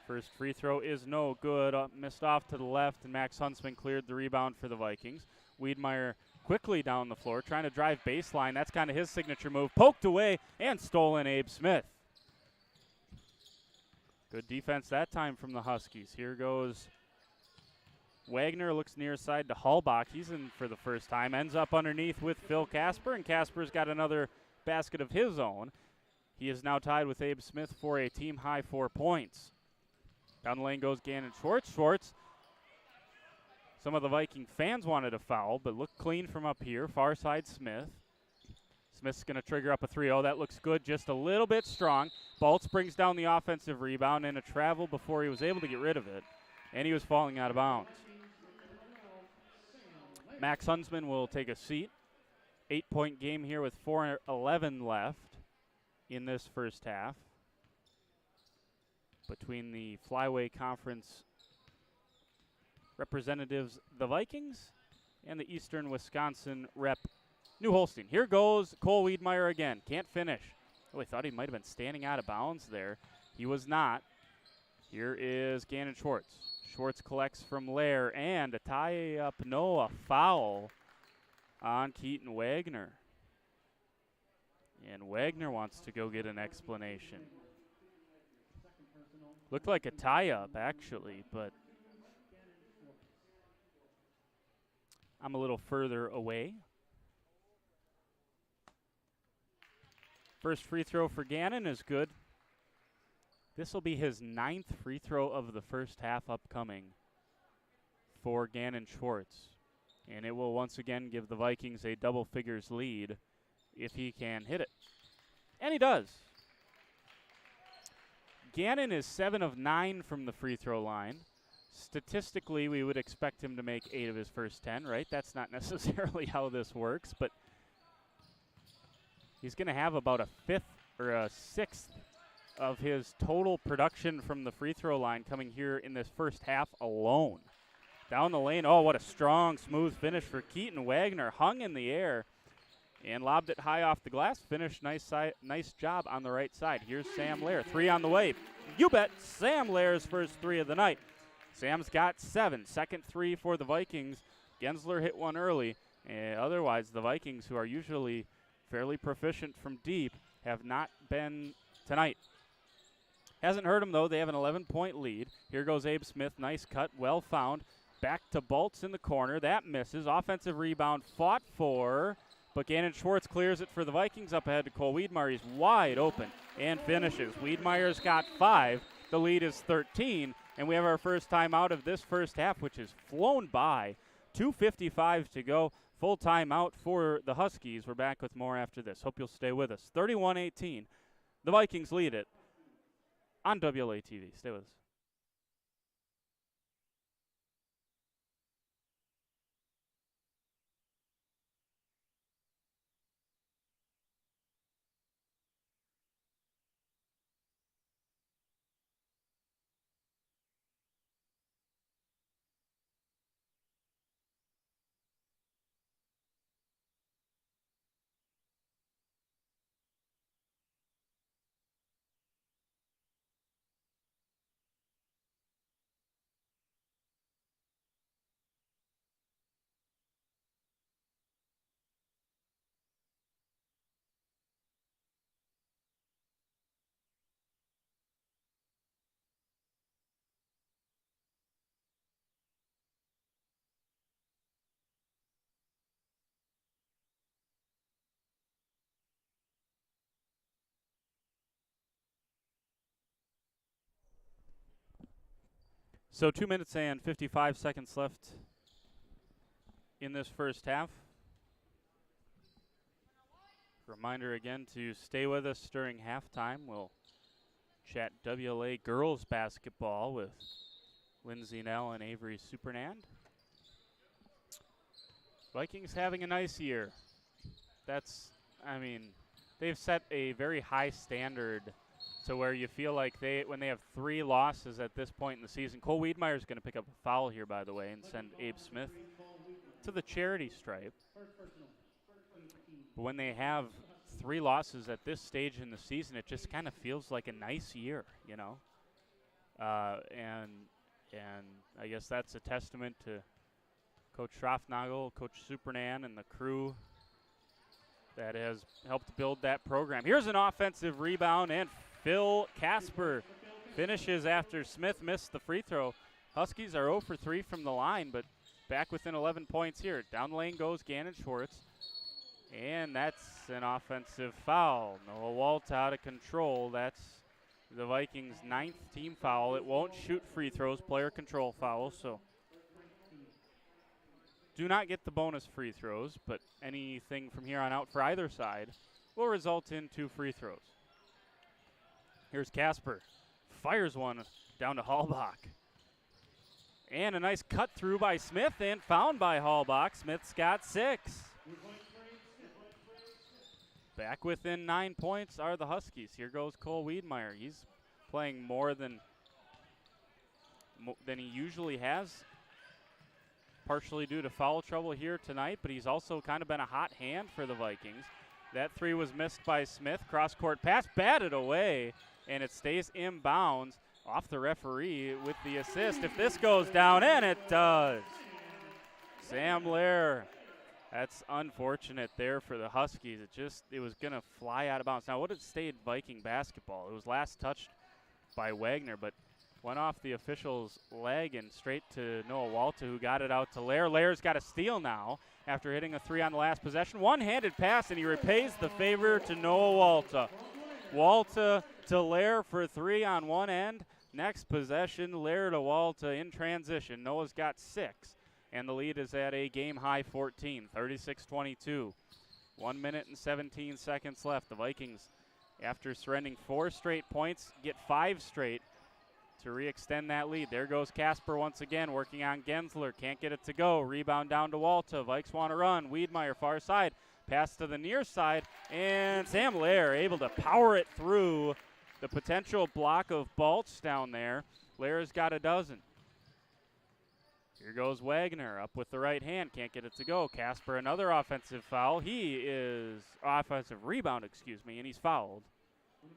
First free throw is no good. Missed off to the left, and Max Huntsman cleared the rebound for the Vikings. Wiedmeyer quickly down the floor, trying to drive baseline. That's kind of his signature move. Poked away and stolen Abe Smith. Good defense that time from the Huskies. Here goes Wagner, looks near side to Hallbach. He's in for the first time. Ends up underneath with Phil Casper, and Casper's got another basket of his own. He is now tied with Abe Smith for a team-high 4 points. Down the lane goes Gannon Schwartz. Schwartz, some of the Viking fans wanted a foul, but looked clean from up here. Far side Smith. Smith's going to trigger up a 3-0. That looks good, just a little bit strong. Baltz brings down the offensive rebound and a travel before he was able to get rid of it, and he was falling out of bounds. Max Huntsman will take a seat. 8-point game here with 4:11 left in this first half between the Flyway Conference representatives, the Vikings, and the Eastern Wisconsin rep, New Holstein. Here goes Cole Wiedmeyer again. Can't finish. Oh, I thought he might have been standing out of bounds there. He was not. Here is Gannon Schwartz. Schwartz collects from Lair, and a tie-up, no, a foul on Keaton Wagner. And Wagner wants to go get an explanation. Looked like a tie-up, actually, but I'm a little further away. First free throw for Gannon is good. This will be his 9th free throw of the first half upcoming for Gannon Schwartz. And it will once again give the Vikings a double figures lead if he can hit it. And he does. Gannon is 7 of 9 from the free throw line. Statistically, we would expect him to make 8 of his first 10, right? That's not necessarily how this works, but he's going to have about a 5th or a 6th of his total production from the free throw line coming here in this first half alone. Down the lane, oh, what a strong, smooth finish for Keaton Wagner. Hung in the air and lobbed it high off the glass. Finished nice job on the right side. Here's Sam Lair. 3 on the way. You bet Sam Lair's first 3 of the night. Sam's got 7. Second 3 for the Vikings. Gensler hit one early. Otherwise, the Vikings, who are usually fairly proficient from deep, have not been tonight. Hasn't hurt them, though. They have an 11-point lead. Here goes Abe Smith. Nice cut. Well found. Back to Baltz in the corner. That misses. Offensive rebound fought for, but Gannon Schwartz clears it for the Vikings. Up ahead to Cole Wiedmeyer. He's wide open and finishes. Wiedmeyer's got 5. The lead is 13, and we have our first time out of this first half, which has flown by. 2:55 to go. Full timeout for the Huskies. We're back with more after this. Hope you'll stay with us. 31-18. The Vikings lead it on WLA-TV. Stay with us. So 2 minutes and 55 seconds left in this first half. Reminder again to stay with us during halftime. We'll chat WLA girls basketball with Lindsay Nell and Avery Supernand. Vikings having a nice year. They've set a very high standard to where you feel like when they have 3 losses at this point in the season. Cole Wiedmeyer is going to pick up a foul here, by the way, and send Abe Smith to the charity stripe. But when they have 3 losses at this stage in the season, it just kind of feels like a nice year, you know. And I guess that's a testament to Coach Schroffnagel, Coach Supernan, and the crew that has helped build that program. Here's an offensive rebound, and Phil Casper finishes after Smith missed the free throw. Huskies are 0 for 3 from the line, but back within 11 points here. Down the lane goes Gannon Schwartz, and that's an offensive foul. Noah Walt out of control. That's the Vikings' 9th team foul. It won't shoot free throws, player control foul, so do not get the bonus free throws, but anything from here on out for either side will result in 2 free throws. Here's Casper. Fires one down to Hallbach. And a nice cut through by Smith and found by Hallbach. Smith's got 6. Back within 9 points are the Huskies. Here goes Cole Wiedmeyer. He's playing more than he usually has, partially due to foul trouble here tonight, but he's also kind of been a hot hand for the Vikings. That 3 was missed by Smith. Cross-court pass, batted away, and it stays inbounds off the referee with the assist. If this goes down, and it does. Sam Lair. That's unfortunate there for the Huskies. It was going to fly out of bounds. Now, would have stayed Viking basketball. It was last touched by Wagner, but went off the official's leg and straight to Noah Walta, who got it out to Lair. Lair's got a steal now after hitting a 3 on the last possession. One-handed pass, and he repays the favor to Noah Walta. Walta to Lair for 3 on one end. Next possession, Lair to Walta in transition. Noah's got 6. And the lead is at a game-high 14, 36-22. 1 minute and 17 seconds left. The Vikings, after surrendering 4 straight points, get 5 straight to re-extend that lead. There goes Casper once again, working on Gensler. Can't get it to go. Rebound down to Walta. Vikes want to run. Wiedmeyer, far side. Pass to the near side. And Sam Lair able to power it through the potential block of Balch down there. Lair's got a dozen. Here goes Wagner up with the right hand. Can't get it to go. Casper, another offensive foul. Offensive rebound, and he's fouled.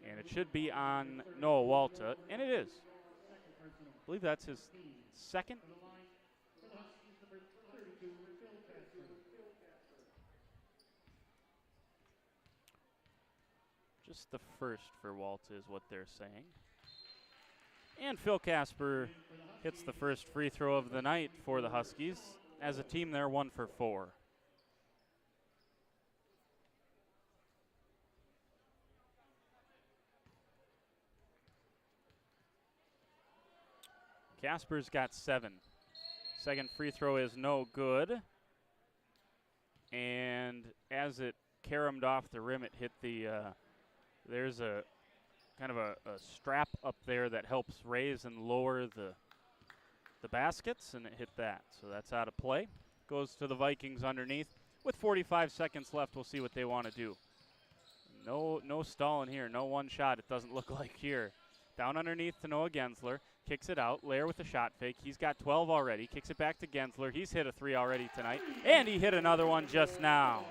And it should be on Noah Walta, and it is. I believe that's his second. Just the first for Walta is what they're saying. And Phil Casper hits the first free throw of the night for the Huskies. As a team, they're 1 for 4. Casper's got 7. Second free throw is no good. And as it caromed off the rim, it hit there's a kind of a strap up there that helps raise and lower the baskets, and it hit that. So that's out of play. Goes to the Vikings underneath. With 45 seconds left, we'll see what they want to do. No stalling here. No one shot, it doesn't look like here. Down underneath to Noah Gensler. Kicks it out. Lair with a shot fake. He's got 12 already. Kicks it back to Gensler. He's hit a 3 already tonight. And he hit another one just now.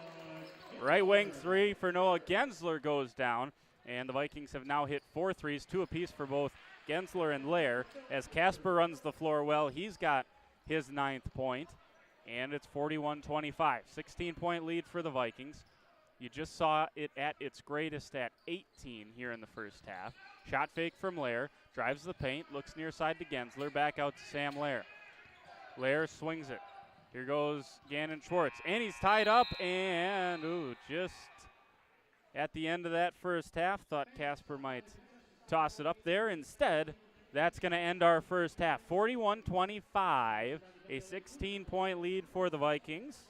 Right wing 3 for Noah Gensler goes down. And the Vikings have now hit 4 threes, 2 apiece for both Gensler and Lair. As Casper runs the floor well, he's got his 9th point. And it's 41-25. 16-point lead for the Vikings. You just saw it at its greatest at 18 here in the first half. Shot fake from Lair. Drives the paint. Looks near side to Gensler. Back out to Sam Lair. Lair swings it. Here goes Gannon Schwartz. And he's tied up. And, just at the end of that first half, thought Casper might toss it up there. Instead, that's going to end our first half. 41-25, a 16-point lead for the Vikings.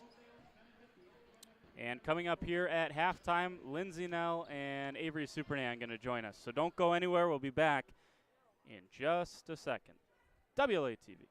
And coming up here at halftime, Lindsay Nell and Avery Supernan going to join us. So don't go anywhere. We'll be back in just a second. WLA-TV.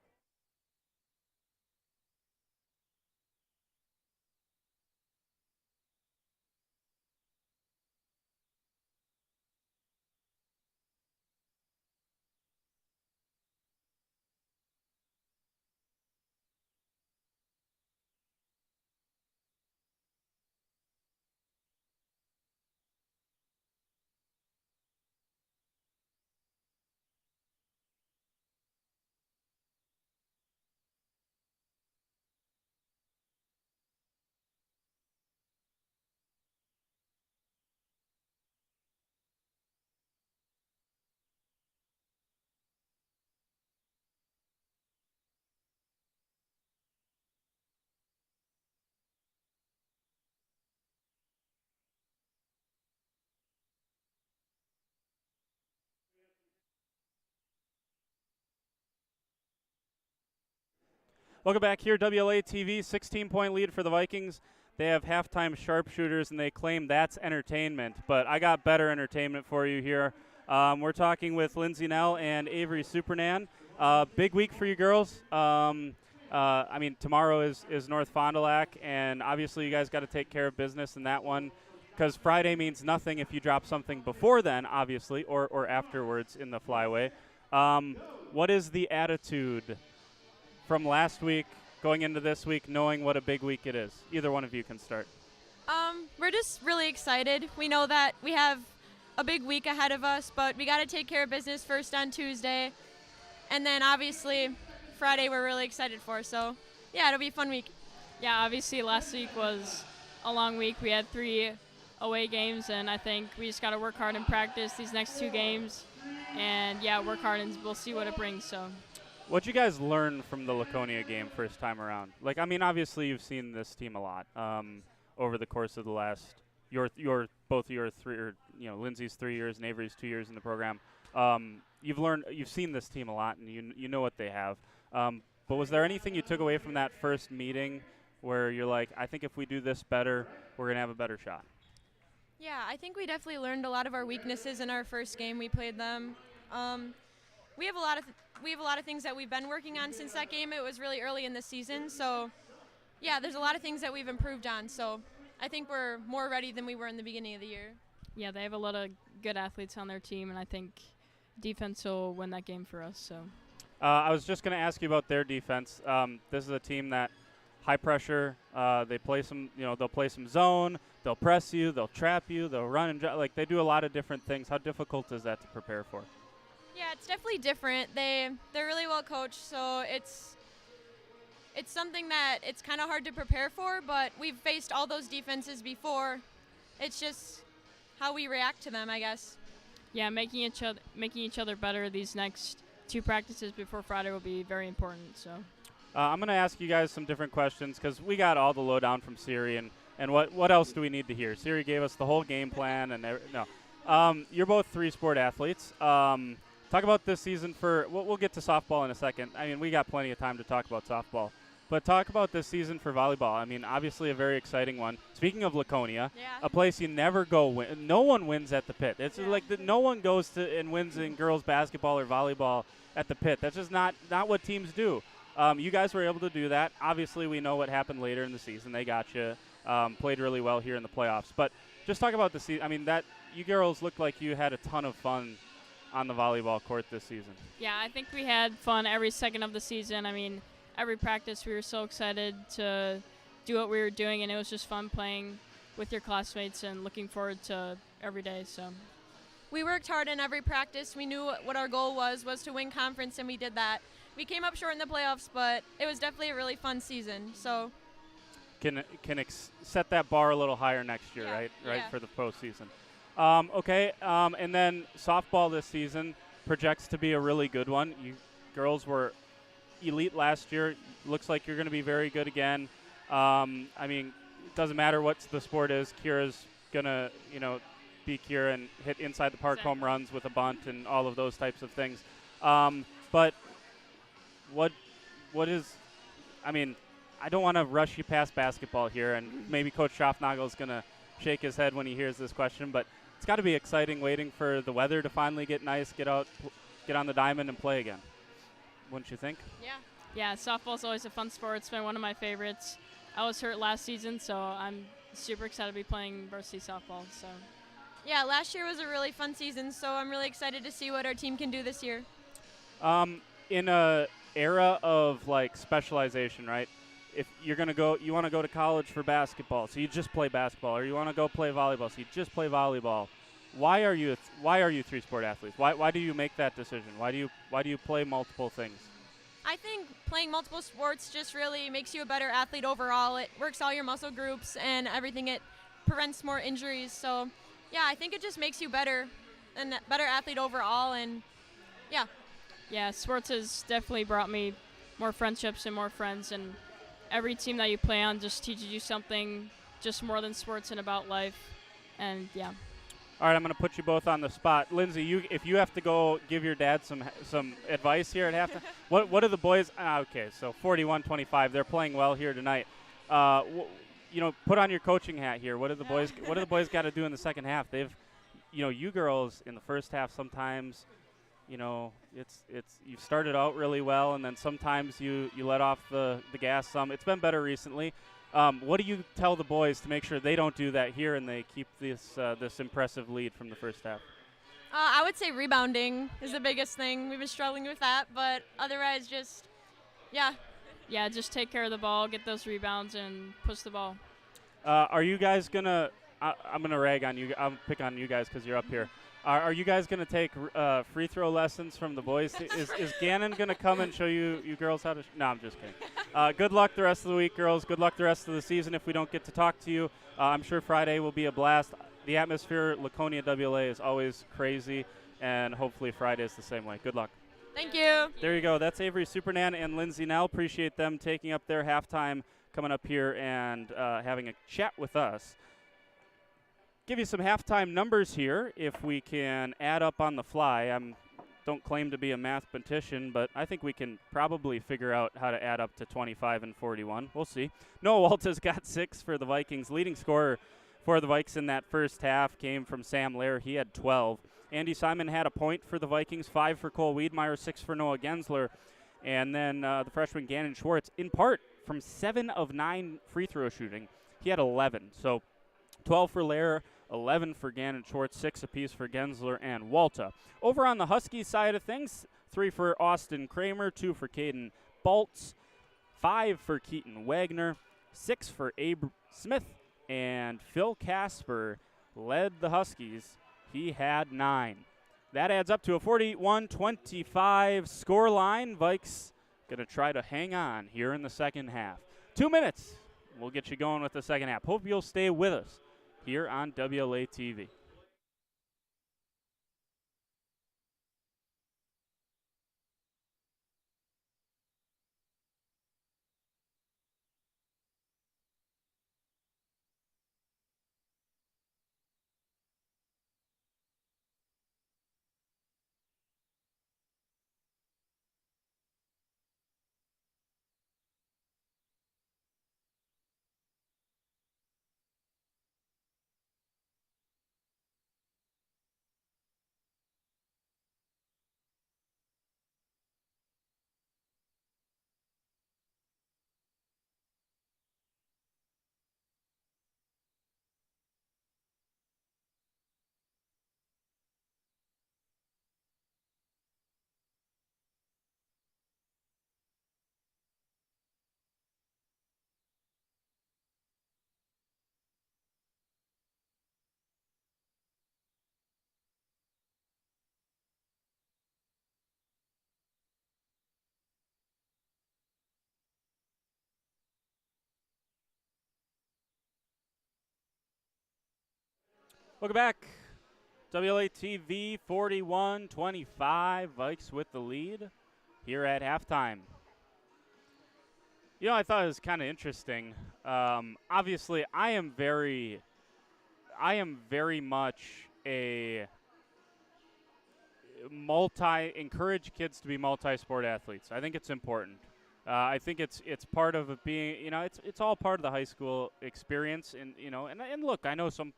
Welcome back here, WLA TV, 16-point lead for the Vikings. They have halftime sharpshooters, and they claim that's entertainment. But I got better entertainment for you here. We're talking with Lindsay Nell and Avery Supernan. Big week for you girls. I mean, tomorrow is North Fond du Lac, and obviously you guys got to take care of business in that one, because Friday means nothing if you drop something before then, obviously, or afterwards in the flyway. What is the attitude from last week going into this week, knowing what a big week it is? Either one of you can start. We're just really excited. We know that we have a big week ahead of us, but we got to take care of business first on Tuesday, and then obviously Friday we're really excited for. So yeah, it'll be a fun week. Yeah, obviously last week was a long week. We had 3 away games, and I think we just got to work hard and practice these next 2 games, and yeah, work hard, and we'll see what it brings. So What'd you guys learn from the Laconia game first time around? Like, I mean, obviously you've seen this team a lot over the course of the last both your 3, or Lindsay's 3 years and Avery's 2 years in the program. You've seen this team a lot, and you know what they have. But was there anything you took away from that first meeting where you're like, I think if we do this better, we're gonna have a better shot? Yeah, I think we definitely learned a lot of our weaknesses in our first game we played them. We have a lot of things that we've been working on since that game. It was really early in the season, so yeah, there's a lot of things that we've improved on. So I think we're more ready than we were in the beginning of the year. yeah, they have a lot of good athletes on their team, and I think defense will win that game for us. So I was just gonna ask you about their defense. This is a team that high pressure. They play some, they'll play some zone. They'll press you. They'll trap you. They'll run and like they do a lot of different things. How difficult is that to prepare for? Yeah, it's definitely different. They're really well coached, so it's something that it's kind of hard to prepare for, but we've faced all those defenses before. It's just how we react to them, I guess. yeah, making each other better these next 2 practices before Friday will be very important. So I'm going to ask you guys some different questions because we got all the lowdown from Siri, and what else do we need to hear? Siri gave us the whole game plan, and you're both 3-sport athletes. Talk about this season for we'll get to softball in a second. I mean, we got plenty of time to talk about softball, but talk about this season for volleyball. I mean, obviously a very exciting one. Speaking of Laconia, a place you never go win. No one wins at the pit. It's like no one goes to and wins in girls basketball or volleyball at the pit. That's just not what teams do. You guys were able to do that. Obviously, we know what happened later in the season. They got you. Played really well here in the playoffs. But just talk about the season. I mean, that you girls looked like you had a ton of fun on the volleyball court this season. yeah, I think we had fun every second of the season. I mean, every practice we were so excited to do what we were doing, and it was just fun playing with your classmates and looking forward to every day. So We worked hard in every practice. We knew what our goal was to win conference, and we did that. We came up short in the playoffs, but it was definitely a really fun season. So Can set that bar a little higher next year, Yeah, right? yeah. Right, for the postseason. Okay, and then softball this season projects to be a really good one. You girls were elite last year. Looks like you're going to be very good again. I mean, it doesn't matter what the sport is. Kira's going to, be Kira and hit inside the park home runs with a bunt and all of those types of things. But what is, I mean, I don't want to rush you past basketball here, and maybe Coach Schaffnagel is going to shake his head when he hears this question, but it's got to be exciting waiting for the weather to finally get nice, get out, get on the diamond and play again. Wouldn't you think? yeah, softball's always a fun sport. It's been one of my favorites. I was hurt last season, so I'm super excited to be playing varsity softball. So yeah, last year was a really fun season, so I'm really excited to see what our team can do this year. In a era of like specialization, right? If you're gonna go, you want to go to college for basketball, so you just play basketball, or you want to go play volleyball, so you just play volleyball. Why are you 3-sport athletes? Why do you make that decision? Why do you play multiple things? I think playing multiple sports just really makes you a better athlete overall. It works all your muscle groups and everything. It prevents more injuries. So yeah, I think it just makes you better and a better athlete overall. And yeah, sports has definitely brought me more friendships and more friends, and every team that you play on just teaches you something just more than sports and about life. And yeah. All right, I'm going to put you both on the spot. Lindsay, if you have to go give your dad some advice here at halftime, what are the boys? Okay, so 41-25. They're playing well here tonight. Put on your coaching hat here. What do the boys got to do in the second half? You girls in the first half sometimes, it's you started out really well, and then sometimes you let off the gas some. It's been better recently. What do you tell the boys to make sure they don't do that here and they keep this impressive lead from the first half? I would say rebounding is the biggest thing. We've been struggling with that, but otherwise just, yeah. Yeah, just take care of the ball, get those rebounds, and push the ball. Are you guys going to – I'm going to rag on you. I'll pick on you guys because you're up here. Are you guys going to take free throw lessons from the boys? Is Gannon going to come and show you girls how to no, I'm just kidding. Good luck the rest of the week, girls. Good luck the rest of the season if we don't get to talk to you. I'm sure Friday will be a blast. The atmosphere at Laconia WLA is always crazy, and hopefully Friday is the same way. Good luck. Thank you. There you go. That's Avery Supernan and Lindsay Nell. Appreciate them taking up their halftime, coming up here and having a chat with us. Give you some halftime numbers here if we can add up on the fly. I don't claim to be a mathematician, but I think we can probably figure out how to add up to 25 and 41. We'll see. Noah Walters got 6 for the Vikings. Leading scorer for the Vikes in that first half came from Sam Lair. He had 12. Andy Simon had a point for the Vikings, 5 for Cole Wiedmeyer, 6 for Noah Gensler. And then the freshman Gannon Schwartz, in part from 7 of 9 free throw shooting, he had 11. So 12 for Lair, 11 for Gannon Schwartz, 6 apiece for Gensler and Walta. Over on the Huskies side of things, 3 for Austin Kramer, 2 for Caden Baltz, 5 for Keaton Wagner, 6 for Abe Smith, and Phil Casper led the Huskies. He had 9. That adds up to a 41-25 score line. Vikes going to try to hang on here in the second half. 2 minutes. We'll get you going with the second half. Hope you'll stay with us here on WLA TV. Welcome back. WLA TV 41-25. Vikes with the lead here at halftime. I thought it was kind of interesting. Obviously, I am very much a encourage kids to be multi-sport athletes. I think it's important. I think it's part of it being, it's all part of the high school experience. And look, I know some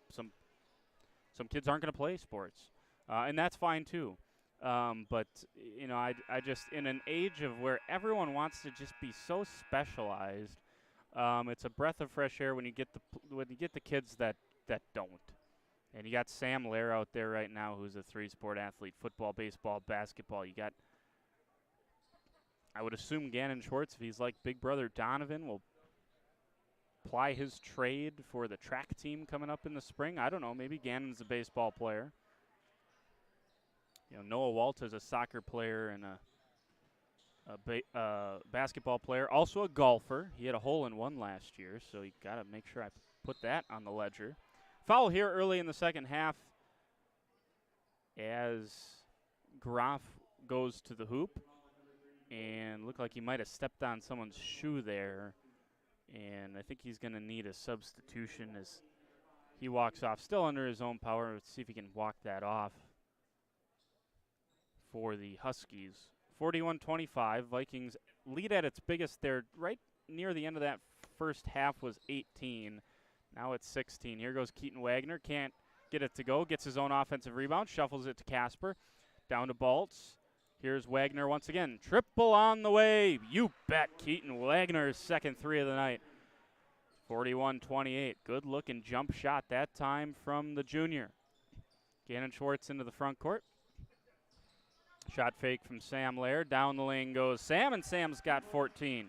kids aren't going to play sports, and that's fine too. But I just, in an age of where everyone wants to just be so specialized, it's a breath of fresh air when you get the kids that don't. And you got Sam Lair out there right now, who's a 3-sport athlete: football, baseball, basketball. You got, I would assume, Gannon Schwartz, if he's like Big Brother Donovan, will ply his trade for the track team coming up in the spring. I don't know. Maybe Gannon's a baseball player. Noah Walt is a soccer player and a basketball player, also a golfer. He had a hole-in-one last year, so you got to make sure I put that on the ledger. Foul here early in the second half as Groff goes to the hoop, and looked like he might have stepped on someone's shoe there. And I think he's going to need a substitution as He walks off, still under his own power. Let's see if he can walk that off for the Huskies. 41-25. Vikings lead at its biggest there. Right near the end of that first half was 18. Now it's 16. Here goes Keaton Wagner. Can't get it to go. Gets his own offensive rebound. Shuffles it to Casper. Down to Baltz. Here's Wagner once again. Triple on the way. You bet. Keaton Wagner's second three of the night. 41-28. Good looking jump shot that time from the junior. Gannon Schwartz into the front court. Shot fake from Sam Laird. Down the lane goes Sam, and Sam's got 14.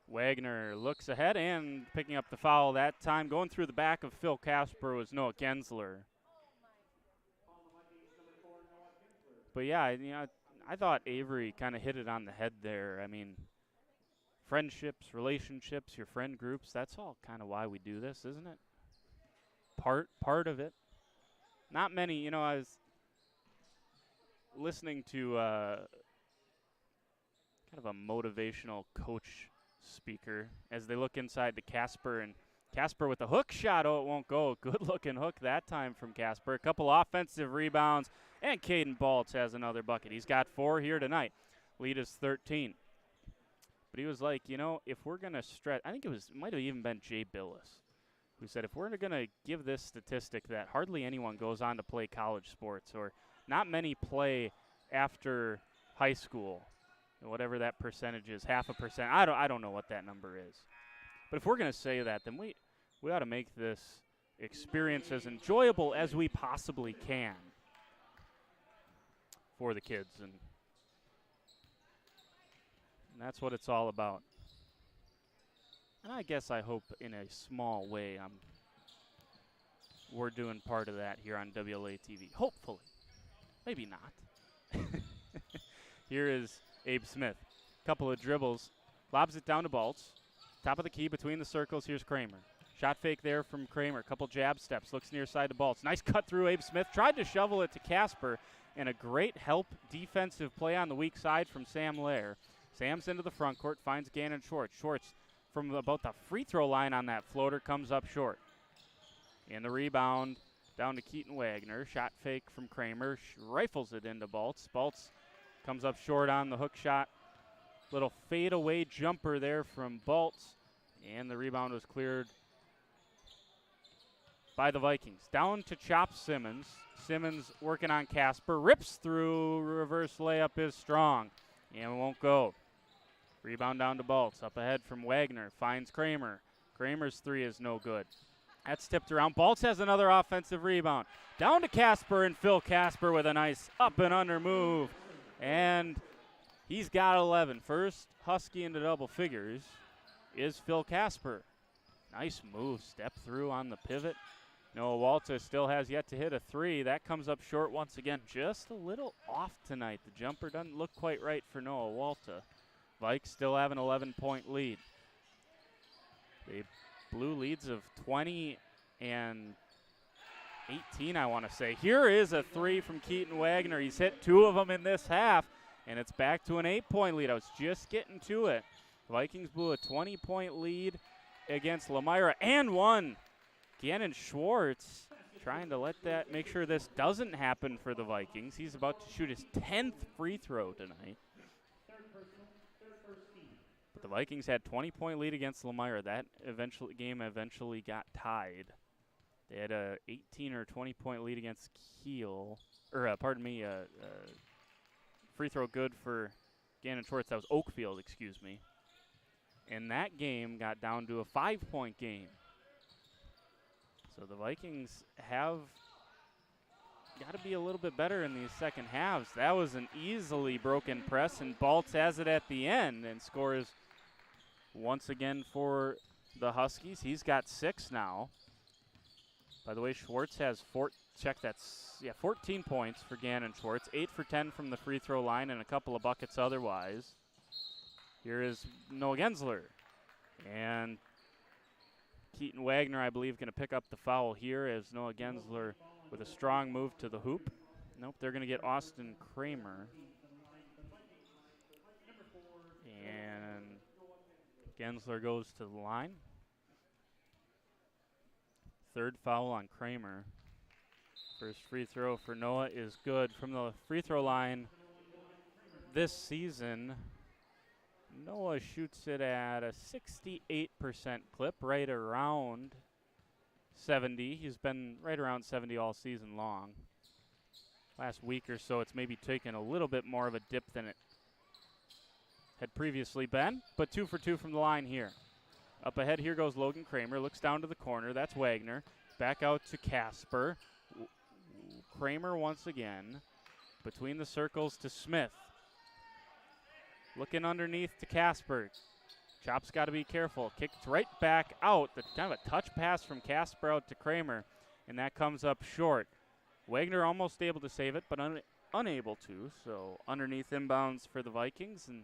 Wagner looks ahead and picking up the foul that time. Going through the back of Phil Casper was Noah Gensler. But yeah, I thought Avery kind of hit it on the head there. I mean, friendships, relationships, your friend groups, that's all kind of why we do this, isn't it? Part of it. Not many, I was listening to kind of a motivational coach speaker as they look inside to Casper, and Casper with a hook shot. Oh, it won't go. Good looking hook that time from Casper. A couple offensive rebounds, and Caden Baltz has another bucket. He's got 4 here tonight. Lead is 13. But he was like, if we're going to stretch, I think it might have even been Jay Billis who said, if we're going to give this statistic that hardly anyone goes on to play college sports, or not many play after high school, whatever that percentage is, 0.5%. I don't know what that number is. But if we're going to say that, then we ought to make this experience as enjoyable as we possibly can for the kids. And that's what it's all about. And I guess I hope in a small way we're doing part of that here on WLA TV. Hopefully. Maybe not. Here is Abe Smith. Couple of dribbles. Lobs it down to Baltz. Top of the key between the circles. Here's Kramer. Shot fake there from Kramer. Couple jab steps. Looks near side to Baltz. Nice cut through Abe Smith. Tried to shovel it to Casper. And a great help defensive play on the weak side from Sam Lair. Sam's into the front court. Finds Gannon Schwartz. Schwartz from about the free throw line on that floater comes up short. And the rebound down to Keaton Wagner. Shot fake from Kramer. Rifles it into Baltz. Baltz comes up short on the hook shot. Little fadeaway jumper there from Baltz. And the rebound was cleared by the Vikings. Down to Chop Simmons. Simmons working on Casper. Rips through. Reverse layup is strong. And it won't go. Rebound down to Baltz. Up ahead from Wagner. Finds Kramer. Kramer's three is no good. That's tipped around. Baltz has another offensive rebound. Down to Casper, and Phil Casper with a nice up and under move. And he's got 11. First Husky into double figures is Phil Casper. Nice move. Step through on the pivot. Noah Walter still has yet to hit a three. That comes up short once again. Just a little off tonight. The jumper doesn't look quite right for Noah Walter. Vikes still have an 11-point lead. They blew leads of 20 and 18, I want to say. Here is a three from Keaton Wagner. He's hit 2 of them in this half, and it's back to an 8-point lead. I was just getting to it. Vikings blew a 20-point lead against Lamira and won. Gannon Schwartz trying to make sure this doesn't happen for the Vikings. He's about to shoot his 10th free throw tonight. But the Vikings had 20-point lead against Lamira. That game eventually got tied. They had a 18 or 20-point lead against Kiel. Free throw good for Gannon Schwartz. That was Oakfield, excuse me. And that game got down to a 5-point game. So the Vikings have got to be a little bit better in these second halves. That was an easily broken press, and Baltz has it at the end and scores once again for the Huskies. He's got 6 now. By the way, Schwartz has 14 points for Gannon Schwartz, 8 for 10 from the free throw line, and a couple of buckets otherwise. Here is Noah Gensler. And Keaton Wagner, I believe, going to pick up the foul here as Noah Gensler with a strong move to the hoop. Nope, they're going to get Austin Kramer. And Gensler goes to the line. third foul on Kramer. First free throw for Noah is good. From the free throw line this season, Noah shoots it at a 68% clip, right around 70. He's been right around 70 all season long. Last week or so, it's maybe taken a little bit more of a dip than it had previously been, but 2 for 2 from the line here. Up ahead, here goes Logan Kramer. Looks down to the corner. That's Wagner. Back out to Casper. Kramer once again. Between the circles to Smith. Looking underneath to Casper. Chop's got to be careful. Kicked right back out. That's kind of a touch pass from Casper out to Kramer, and that comes up short. Wagner almost able to save it, but unable to. So underneath inbounds for the Vikings, and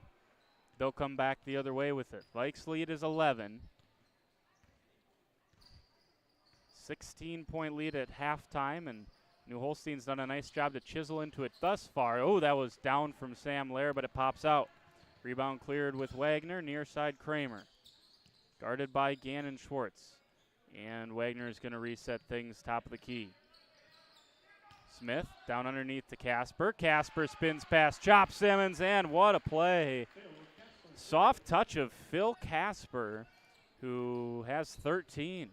they'll come back the other way with it. Vikes lead is 11. 16-point lead at halftime, and New Holstein's done a nice job to chisel into it thus far. Oh, that was down from Sam Lair, but it pops out. Rebound cleared with Wagner, near side Kramer. Guarded by Gannon Schwartz. And Wagner is going to reset things top of the key. Smith down underneath to Casper. Casper spins past Chop Simmons, and what a play. Soft touch of Phil Casper, who has 13.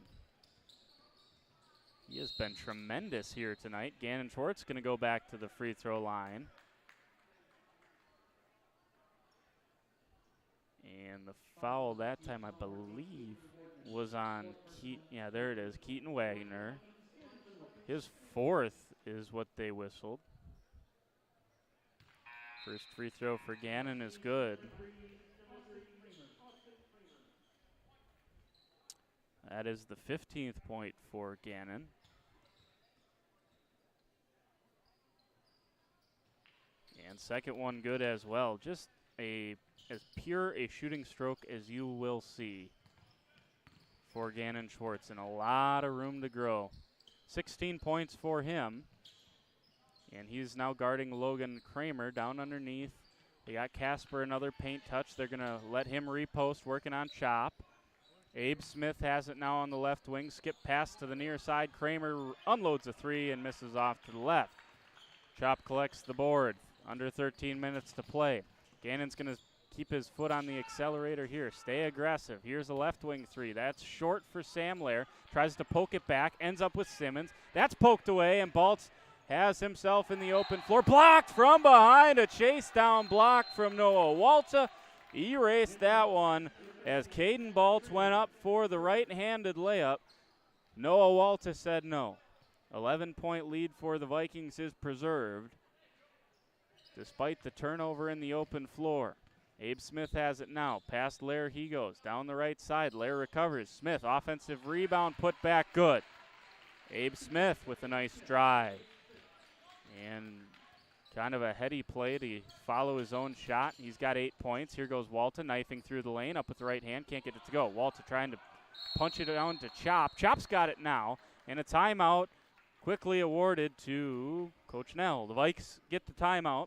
He has been tremendous here tonight. Gannon Schwartz going to go back to the free throw line. And the foul that time, I believe, was on Keaton. Yeah, there it is, Keaton Wagner. His fourth is what they whistled. First free throw for Gannon is good. That is the 15th point for Gannon. And second one good as well. Just as pure a shooting stroke as you will see for Gannon Schwartz, and a lot of room to grow. 16 points for him, and he's now guarding Logan Kramer down underneath. They got Casper another paint touch. They're going to let him repost, working on Chop. Abe Smith has it now on the left wing. Skip pass to the near side. Kramer unloads a three and misses off to the left. Chop collects the board. Under 13 minutes to play. Gannon's going to keep his foot on the accelerator here. Stay aggressive. Here's a left wing three. That's short for Sam Lair. Tries to poke it back. Ends up with Simmons. That's poked away, and Baltz has himself in the open floor. Blocked from behind. A chase down block from Noah Walta. Erased that one as Caden Baltz went up for the right-handed layup. Noah Walta said no. 11-point lead for the Vikings is preserved despite the turnover in the open floor. Abe Smith has it now. Past Lair he goes. Down the right side. Lair recovers. Smith, offensive rebound, put back, good. Abe Smith with a nice drive. And kind of a heady play to follow his own shot. He's got 8 points. Here goes Walta, knifing through the lane, up with the right hand. Can't get it to go. Walta trying to punch it down to Chop. Chop's got it now. And a timeout quickly awarded to Coach Nell. The Vikes get the timeout.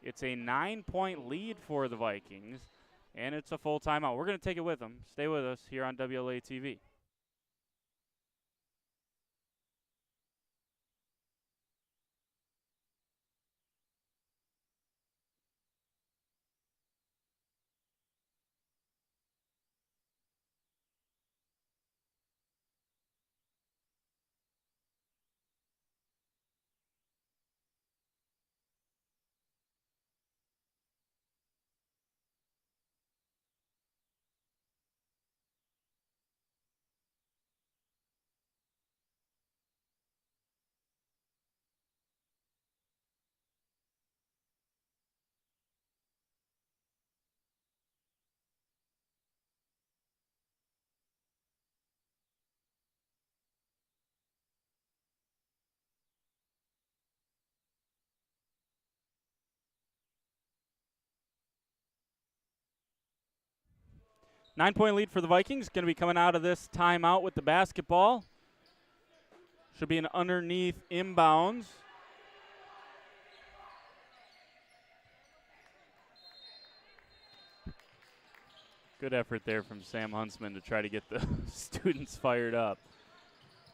It's a 9-point lead for the Vikings, and it's a full timeout. We're going to take it with them. Stay with us here on WLA TV. Nine-point lead for the Vikings. Going to be coming out of this timeout with the basketball. Should be an underneath inbounds. Good effort there from Sam Huntsman to try to get the students fired up.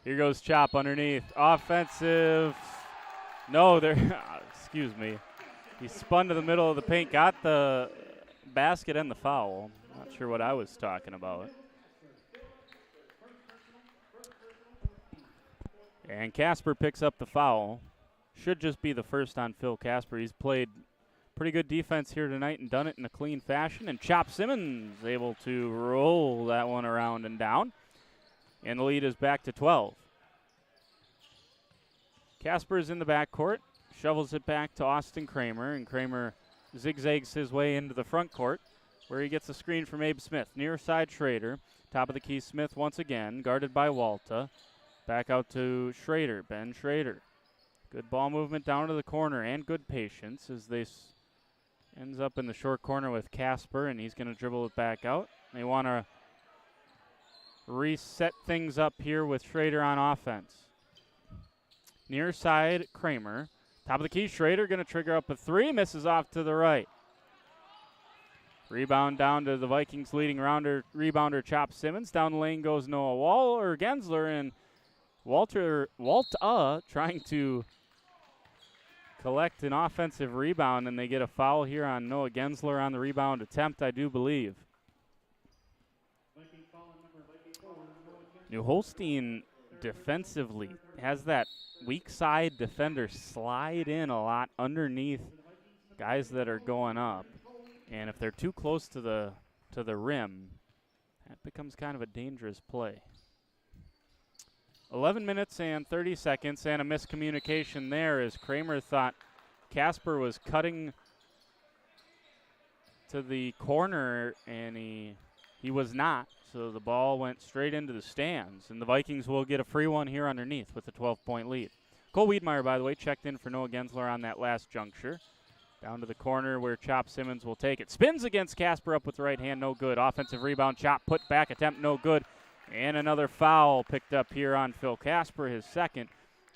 Here goes Chop underneath. Offensive. No, there. Excuse me. He spun to the middle of the paint, got the basket and the foul. Not sure what I was talking about. And Casper picks up the foul. Should just be the first on Phil Casper. He's played pretty good defense here tonight and done it in a clean fashion. And Chop Simmons able to roll that one around and down. And the lead is back to 12. Casper is in the backcourt, shovels it back to Austin Kramer, and Kramer zigzags his way into the front court, where he gets a screen from Abe Smith. Near side Schrader, top of the key Smith once again, guarded by Walta. Back out to Schrader, Ben Schrader. Good ball movement down to the corner and good patience as they ends up in the short corner with Casper, and he's going to dribble it back out. They want to reset things up here with Schrader on offense. Near side, Kramer. Top of the key, Schrader going to trigger up a three. Misses off to the right. Rebound down to the Vikings leading rebounder Chop Simmons. Down the lane goes Noah Gensler, and Walta trying to collect an offensive rebound, and they get a foul here on Noah Gensler on the rebound attempt, I do believe. New Holstein defensively has that weak side defender slide in a lot underneath guys that are going up, and if they're too close to the rim, that becomes kind of a dangerous play. 11 minutes and 30 seconds, and a miscommunication there as Kramer thought Casper was cutting to the corner, and he was not. So the ball went straight into the stands, and the Vikings will get a free one here underneath with a 12-point lead. Cole Wiedmeyer, by the way, checked in for Noah Gensler on that last juncture. Down to the corner where Chop Simmons will take it. Spins against Casper up with the right hand, no good. Offensive rebound, Chop put back attempt, no good. And another foul picked up here on Phil Casper, his second.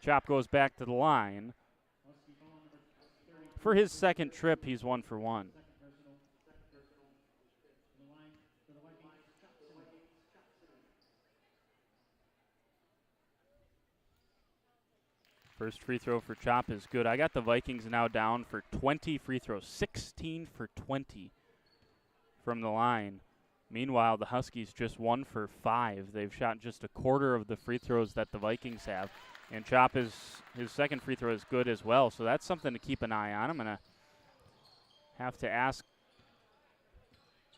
Chop goes back to the line. For his second trip, he's 1 for 1. First free throw for Chop is good. I got the Vikings now down for 20 free throws, 16 for 20 from the line. Meanwhile, the Huskies just 1 for 5. They've shot just a quarter of the free throws that the Vikings have. And Chop, his second free throw is good as well, so that's something to keep an eye on. I'm going to have to ask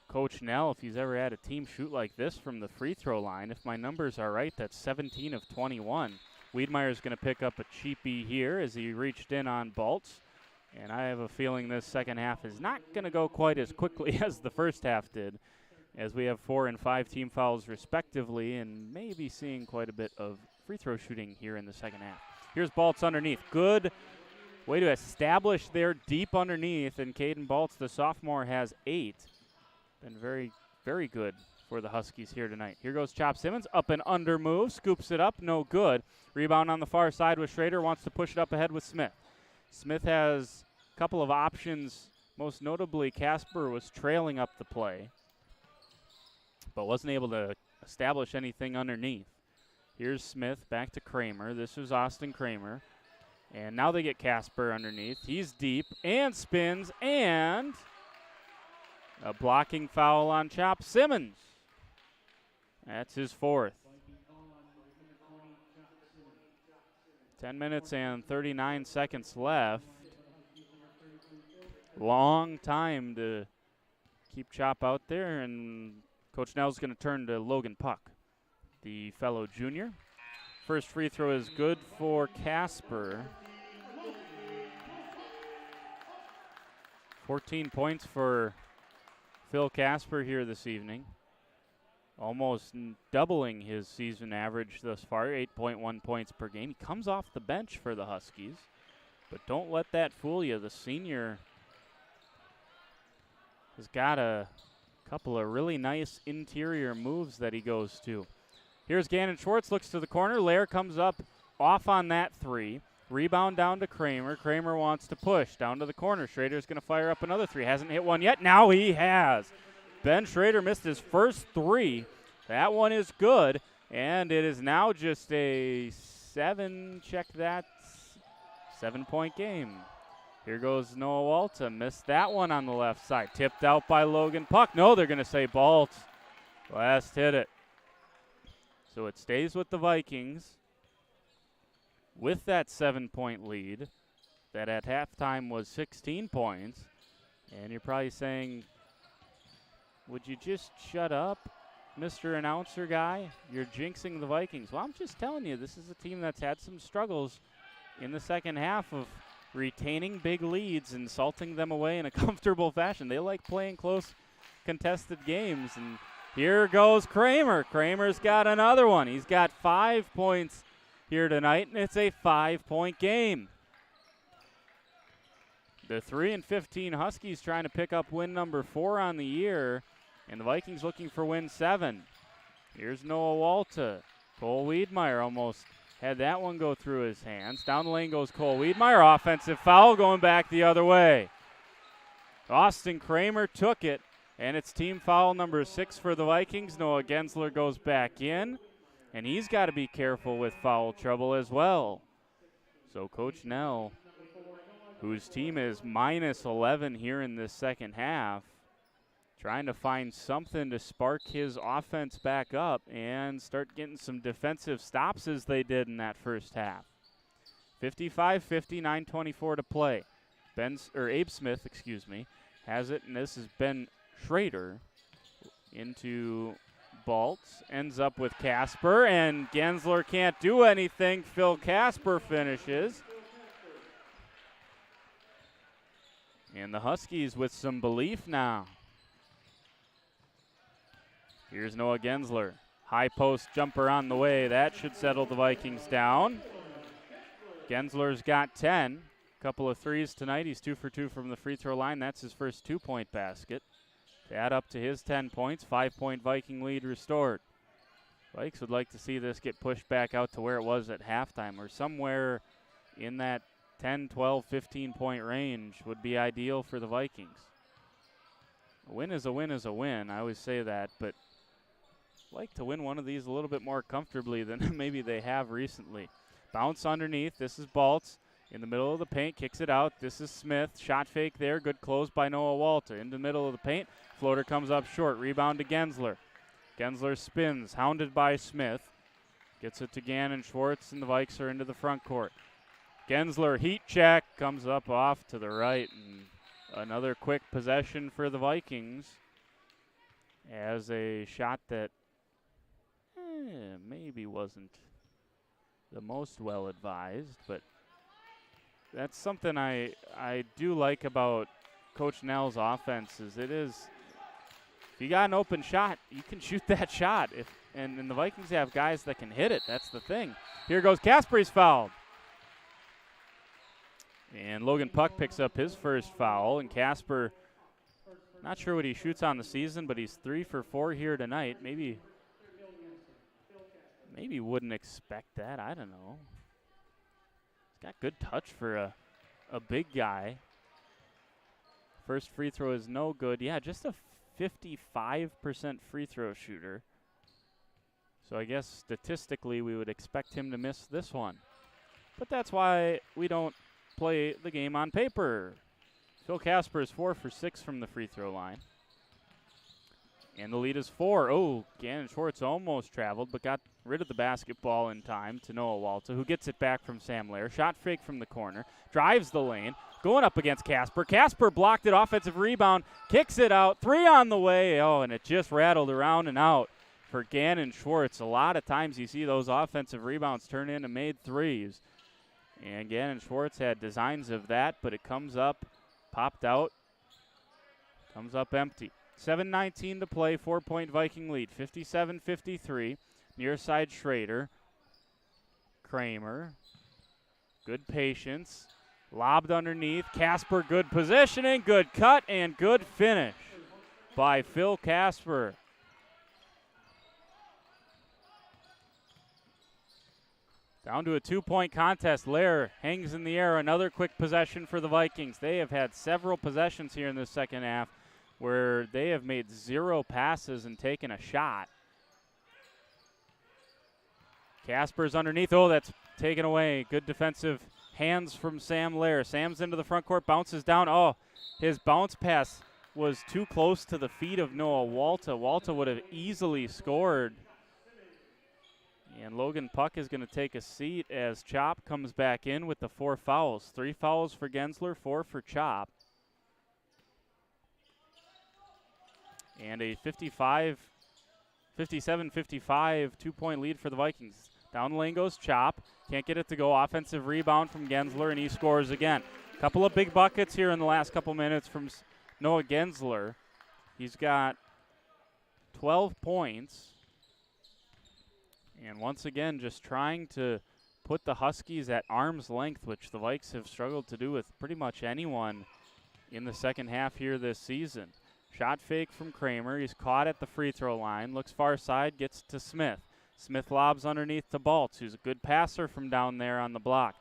Coach Nell if he's ever had a team shoot like this from the free throw line. If my numbers are right, that's 17 of 21. Wiedmeyer's going to pick up a cheapie here as he reached in on Baltz. And I have a feeling this second half is not going to go quite as quickly as the first half did, as we have 4 and 5 team fouls respectively, and maybe seeing quite a bit of free throw shooting here in the second half. Here's Baltz underneath. Good way to establish there deep underneath, and Caden Baltz, the sophomore, has 8. Been very, very good for the Huskies here tonight. Here goes Chop Simmons, up and under move, scoops it up, no good. Rebound on the far side with Schrader, wants to push it up ahead with Smith. Smith has a couple of options, most notably Casper was trailing up the play, but wasn't able to establish anything underneath. Here's Smith back to Kramer. This is Austin Kramer. And now they get Casper underneath. He's deep and spins, and a blocking foul on Chop Simmons. That's his 4th. 10 minutes and 39 seconds left. Long time to keep Chop out there, and Coach Nell's going to turn to Logan Puck, the fellow junior. First free throw is good for Casper. 14 points for Phil Casper here this evening. Almost doubling his season average thus far, 8.1 points per game. He comes off the bench for the Huskies, but don't let that fool you. The senior has got a couple of really nice interior moves that he goes to. Here's Gannon Schwartz, looks to the corner. Lair comes up off on that 3. Rebound down to Kramer. Kramer wants to push down to the corner. Schrader's going to fire up another 3. Hasn't hit one yet. Now he has. Ben Schrader missed his first 3. That one is good, And it is now just a 7-point game. Here goes Noah Walta. Missed that one on the left side. Tipped out by Logan Puck. No, they're going to say Balt. Last hit it. So it stays with the Vikings with that 7-point lead that at halftime was 16 points. And you're probably saying, would you just shut up, Mr. Announcer guy? You're jinxing the Vikings. Well, I'm just telling you, this is a team that's had some struggles in the second half of retaining big leads and salting them away in a comfortable fashion. They like playing close, contested games. And here goes Kramer. Kramer's got another one. He's got 5 points here tonight, and it's a 5-point game. The 3-15 Huskies trying to pick up win number 4 on the year, and the Vikings looking for win 7. Here's Noah Walta. Cole Wiedmeyer almost had that one go through his hands. Down the lane goes Cole Wiedmeyer. Offensive foul going back the other way. Austin Kramer took it, and it's team foul number 6 for the Vikings. Noah Gensler goes back in, and he's got to be careful with foul trouble as well. So Coach Nell, whose team is minus 11 here in this second half, trying to find something to spark his offense back up and start getting some defensive stops as they did in that first half. 55-50, 9:24 to play. Abe Smith, has it, and this is Ben Schrader into Baltz. Ends up with Casper, and Gensler can't do anything. Phil Casper finishes. And the Huskies with some belief now. Here's Noah Gensler. High post jumper on the way. That should settle the Vikings down. Gensler's got 10. Couple of threes tonight. He's 2 for 2 from the free throw line. That's his first 2-point basket. To add up to his 10 points, 5-point Viking lead restored. Vikes would like to see this get pushed back out to where it was at halftime, or somewhere in that 10, 12, 15-point range would be ideal for the Vikings. A win is a win is a win. I always say that, but like to win one of these a little bit more comfortably than maybe they have recently. Bounce underneath. This is Baltz in the middle of the paint. Kicks it out. This is Smith. Shot fake there. Good close by Noah Walta. In the middle of the paint. Floater comes up short. Rebound to Gensler. Gensler spins. Hounded by Smith. Gets it to Gannon Schwartz, and the Vikes are into the front court. Gensler heat check. Comes up off to the right. And another quick possession for the Vikings as a shot that maybe wasn't the most well-advised, but that's something I do like about Coach Nell's offense is if you got an open shot, you can shoot that shot. And the Vikings have guys that can hit it. That's the thing. Here goes Casper. He's fouled. And Logan Puck picks up his first foul, and Casper, not sure what he shoots on the season, but he's 3 for 4 here tonight. Maybe wouldn't expect that. I don't know. He's got good touch for a big guy. First free throw is no good. Yeah, just a 55% free throw shooter. So I guess statistically we would expect him to miss this one. But that's why we don't play the game on paper. Phil Casper is 4 for 6 from the free throw line. And the lead is 4. Oh, Gannon Schwartz almost traveled, but got rid of the basketball in time to Noah Walta, who gets it back from Sam Lair. Shot fake from the corner. Drives the lane. Going up against Casper. Casper blocked it. Offensive rebound. Kicks it out. 3 on the way. Oh, and it just rattled around and out for Gannon Schwartz. A lot of times you see those offensive rebounds turn into made threes. And Gannon Schwartz had designs of that, but it comes up, popped out, comes up empty. 7:19 to play, 4-point Viking lead, 57-53. Near side Schrader. Kramer. Good patience. Lobbed underneath. Casper, good positioning, good cut, and good finish by Phil Casper. Down to a 2-point contest. Lair hangs in the air. Another quick possession for the Vikings. They have had several possessions here in the second half where they have made 0 passes and taken a shot. Casper's underneath. Oh, that's taken away. Good defensive hands from Sam Lair. Sam's into the front court, bounces down. Oh, his bounce pass was too close to the feet of Noah Walta. Walta would have easily scored. And Logan Puck is going to take a seat as Chop comes back in with the 4 fouls. 3 fouls for Gensler, 4 for Chop. And a 57-55 two-point lead for the Vikings. Down the lane goes Chop. Can't get it to go. Offensive rebound from Gensler, and he scores again. Couple of big buckets here in the last couple minutes from Noah Gensler. He's got 12 points. And once again, just trying to put the Huskies at arm's length, which the Vikes have struggled to do with pretty much anyone in the second half here this season. Shot fake from Kramer. He's caught at the free throw line. Looks far side, gets to Smith. Smith lobs underneath to Baltz, who's a good passer from down there on the block.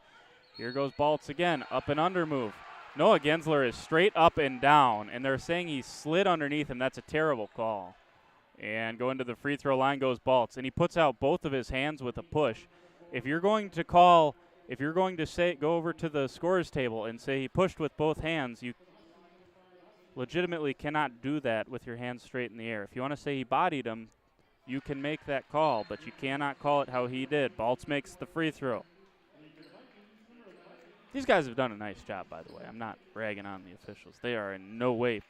Here goes Baltz again, up and under move. Noah Gensler is straight up and down, and they're saying he slid underneath him. That's a terrible call. And going to the free throw line goes Baltz, and he puts out both of his hands with a push. If you're going to go over to the scorer's table and say he pushed with both hands, you legitimately cannot do that with your hands straight in the air. If you want to say he bodied him, you can make that call, but you cannot call it how he did. Baltz makes the free throw. These guys have done a nice job, by the way. I'm not ragging on the officials. They are in no way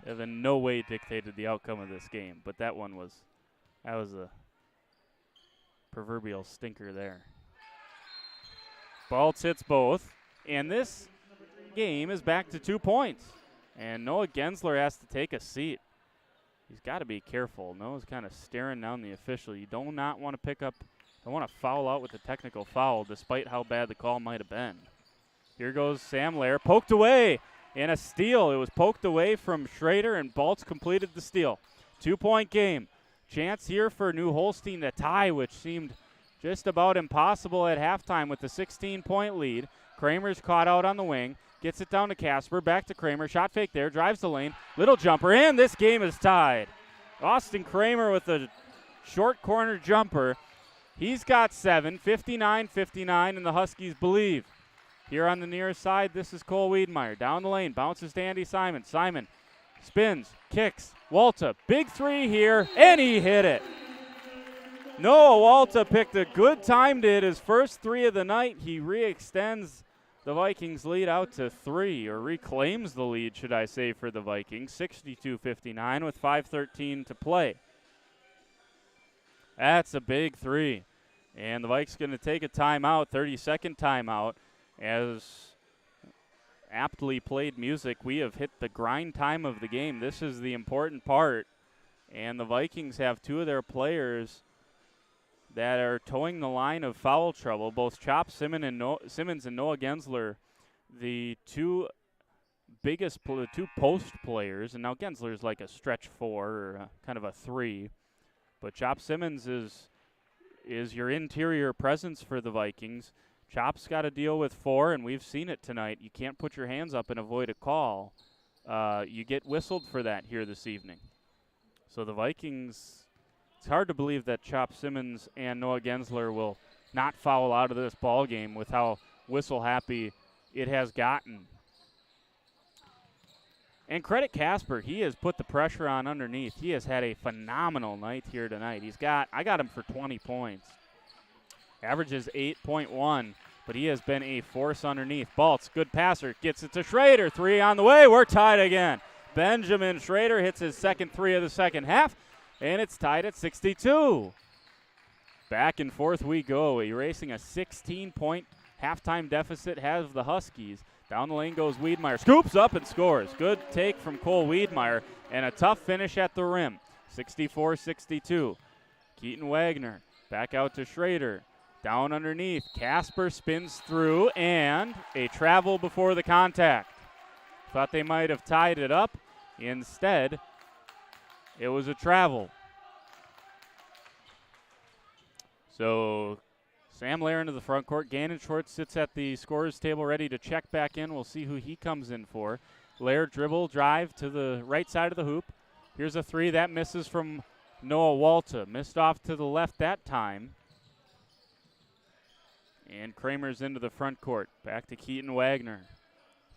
have in no way dictated the outcome of this game, but that was a proverbial stinker there. Baltz hits both, and this game is back to 2 points. And Noah Gensler has to take a seat. He's got to be careful. Noah's kind of staring down the official. You do not want to don't want to foul out with a technical foul, despite how bad the call might have been. Here goes Sam Lair, poked away, and a steal. It was poked away from Schrader, and Baltz completed the steal. 2-point game. Chance here for New Holstein to tie, which seemed just about impossible at halftime with the 16-point lead. Kramer's caught out on the wing. Gets it down to Casper, back to Kramer. Shot fake there, drives the lane. Little jumper, and this game is tied. Austin Kramer with a short corner jumper. He's got 7, 59-59, and the Huskies believe. Here on the near side, this is Cole Wiedemeyer. Down the lane, bounces to Andy Simon. Simon spins, kicks. Walta, big 3 here, and he hit it. Noah Walta picked a good time to hit his first 3 of the night. He re-extends the Vikings lead out to 3, or reclaims the lead, should I say, for the Vikings. 62-59 with 5:13 to play. That's a big 3. And the Vikes going to take a timeout, 30-second timeout. As aptly played music, we have hit the grind time of the game. This is the important part. And the Vikings have 2 of their players that are towing the line of foul trouble. Both Chop Simmons and Noah Gensler, the 2 biggest, 2 post players. And now Gensler's like a stretch 4 or kind of a 3. But Chop Simmons is your interior presence for the Vikings. Chop's got to deal with 4, and we've seen it tonight. You can't put your hands up and avoid a call. You get whistled for that here this evening. So the Vikings, it's hard to believe that Chop Simmons and Noah Gensler will not foul out of this ball game with how whistle happy it has gotten. And credit Casper. He has put the pressure on underneath. He has had a phenomenal night here tonight. I got him for 20 points. Averages 8.1, but he has been a force underneath. Baltz, good passer, gets it to Schrader. 3 on the way. We're tied again. Benjamin Schrader hits his second 3 of the second half, and it's tied at 62. Back and forth we go, erasing a 16-point halftime deficit has the Huskies. Down the lane goes Wiedemeyer. Scoops up and scores. Good take from Cole Wiedemeyer, and a tough finish at the rim. 64-62. Keaton Wagner back out to Schrader. Down underneath. Casper spins through, and a travel before the contact. Thought they might have tied it up. Instead, it was a travel. So Sam Lair into the front court. Gannon Schwartz sits at the scorer's table ready to check back in. We'll see who he comes in for. Lair dribble, drive to the right side of the hoop. Here's a 3 that misses from Noah Walta. Missed off to the left that time. And Kramer's into the front court. Back to Keaton Wagner.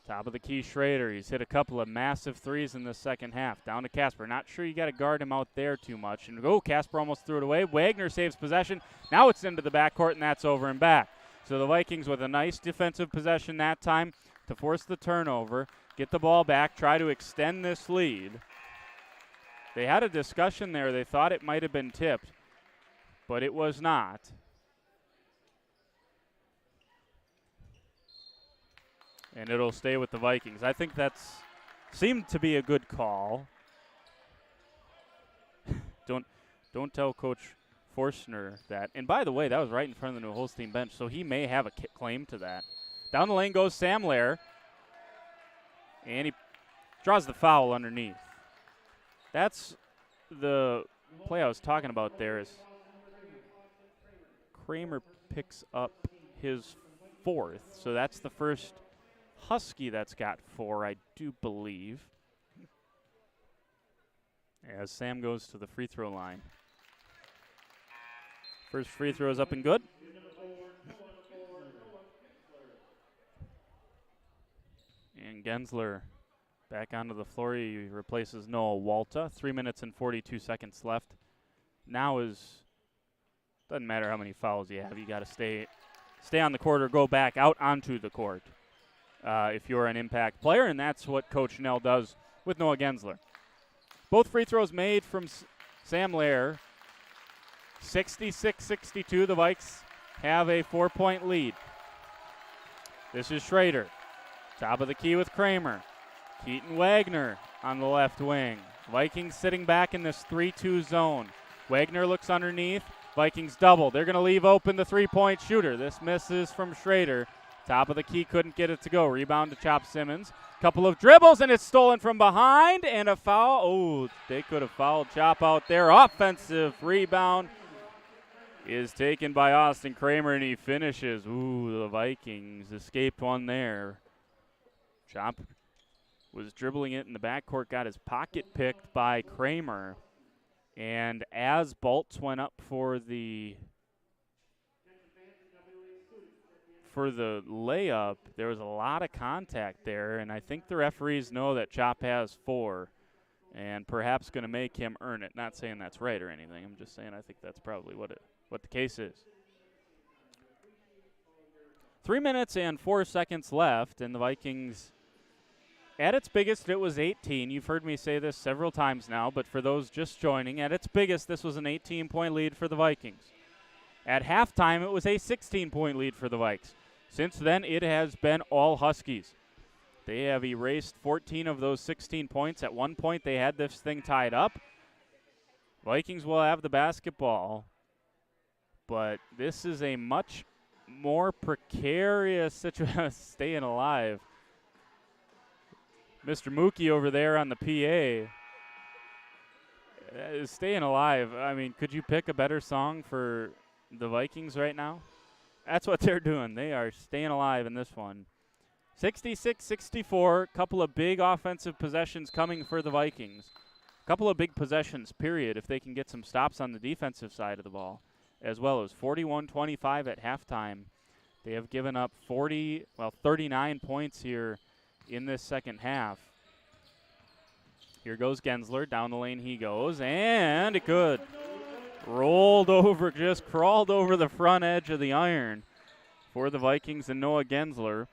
Top of the key, Schrader. He's hit a couple of massive threes in the second half. Down to Casper. Not sure you got to guard him out there too much. And Casper almost threw it away. Wagner saves possession. Now it's into the backcourt, and that's over and back. So the Vikings with a nice defensive possession that time to force the turnover, get the ball back, try to extend this lead. They had a discussion there. They thought it might have been tipped, but it was not. And it'll stay with the Vikings. I think that's seemed to be a good call. Don't tell Coach Forstner that. And by the way, that was right in front of the New Holstein bench, so he may have a claim to that. Down the lane goes Sam Lair, and he draws the foul underneath. That's the play I was talking about there. Is Kramer picks up his fourth, so that's the first Husky that's got 4, I do believe. As Sam goes to the free throw line. First free throw is up and good. And Gensler back onto the floor. He replaces Noah Walta. 3 minutes and 42 seconds left. Now doesn't matter how many fouls you have. You got to stay on the court or go back out onto the court if you're an impact player, and that's what Coach Nell does with Noah Gensler. Both free throws made from Sam Lair. 66-62, the Vikes have a 4-point lead. This is Schrader. Top of the key with Kramer. Keaton Wagner on the left wing. Vikings sitting back in this 3-2 zone. Wagner looks underneath. Vikings double. They're going to leave open the three-point shooter. This misses from Schrader. Top of the key, couldn't get it to go. Rebound to Chop Simmons. Couple of dribbles, and it's stolen from behind, and a foul. Oh, they could have fouled Chop out there. Offensive rebound is taken by Austin Kramer, and he finishes. Ooh, the Vikings escaped one there. Chop was dribbling it in the backcourt, got his pocket picked by Kramer. And as Bolts went up for the layup, there was a lot of contact there, and I think the referees know that Chop has 4 and perhaps going to make him earn it. Not saying that's right or anything. I'm just saying I think that's probably what the case is. 3 minutes and 4 seconds left, and the Vikings, at its biggest, it was 18. You've heard me say this several times now, but for those just joining, at its biggest, this was an 18-point lead for the Vikings. At halftime, it was a 16-point lead for the Vikes. Since then, it has been all Huskies. They have erased 14 of those 16 points. At one point, they had this thing tied up. Vikings will have the basketball, but this is a much more precarious situation. Staying alive. Mr. Mookie over there on the PA is staying alive. I mean, could you pick a better song for the Vikings right now? That's what they're doing. They are staying alive in this one. 66-64, couple of big offensive possessions coming for the Vikings. Couple of big possessions, period, if they can get some stops on the defensive side of the ball, as well as 41-25 at halftime. They have given up 39 points here in this second half. Here goes Gensler. Down the lane he goes, and it good. Rolled over, just crawled over the front edge of the iron for the Vikings and Noah Gensler.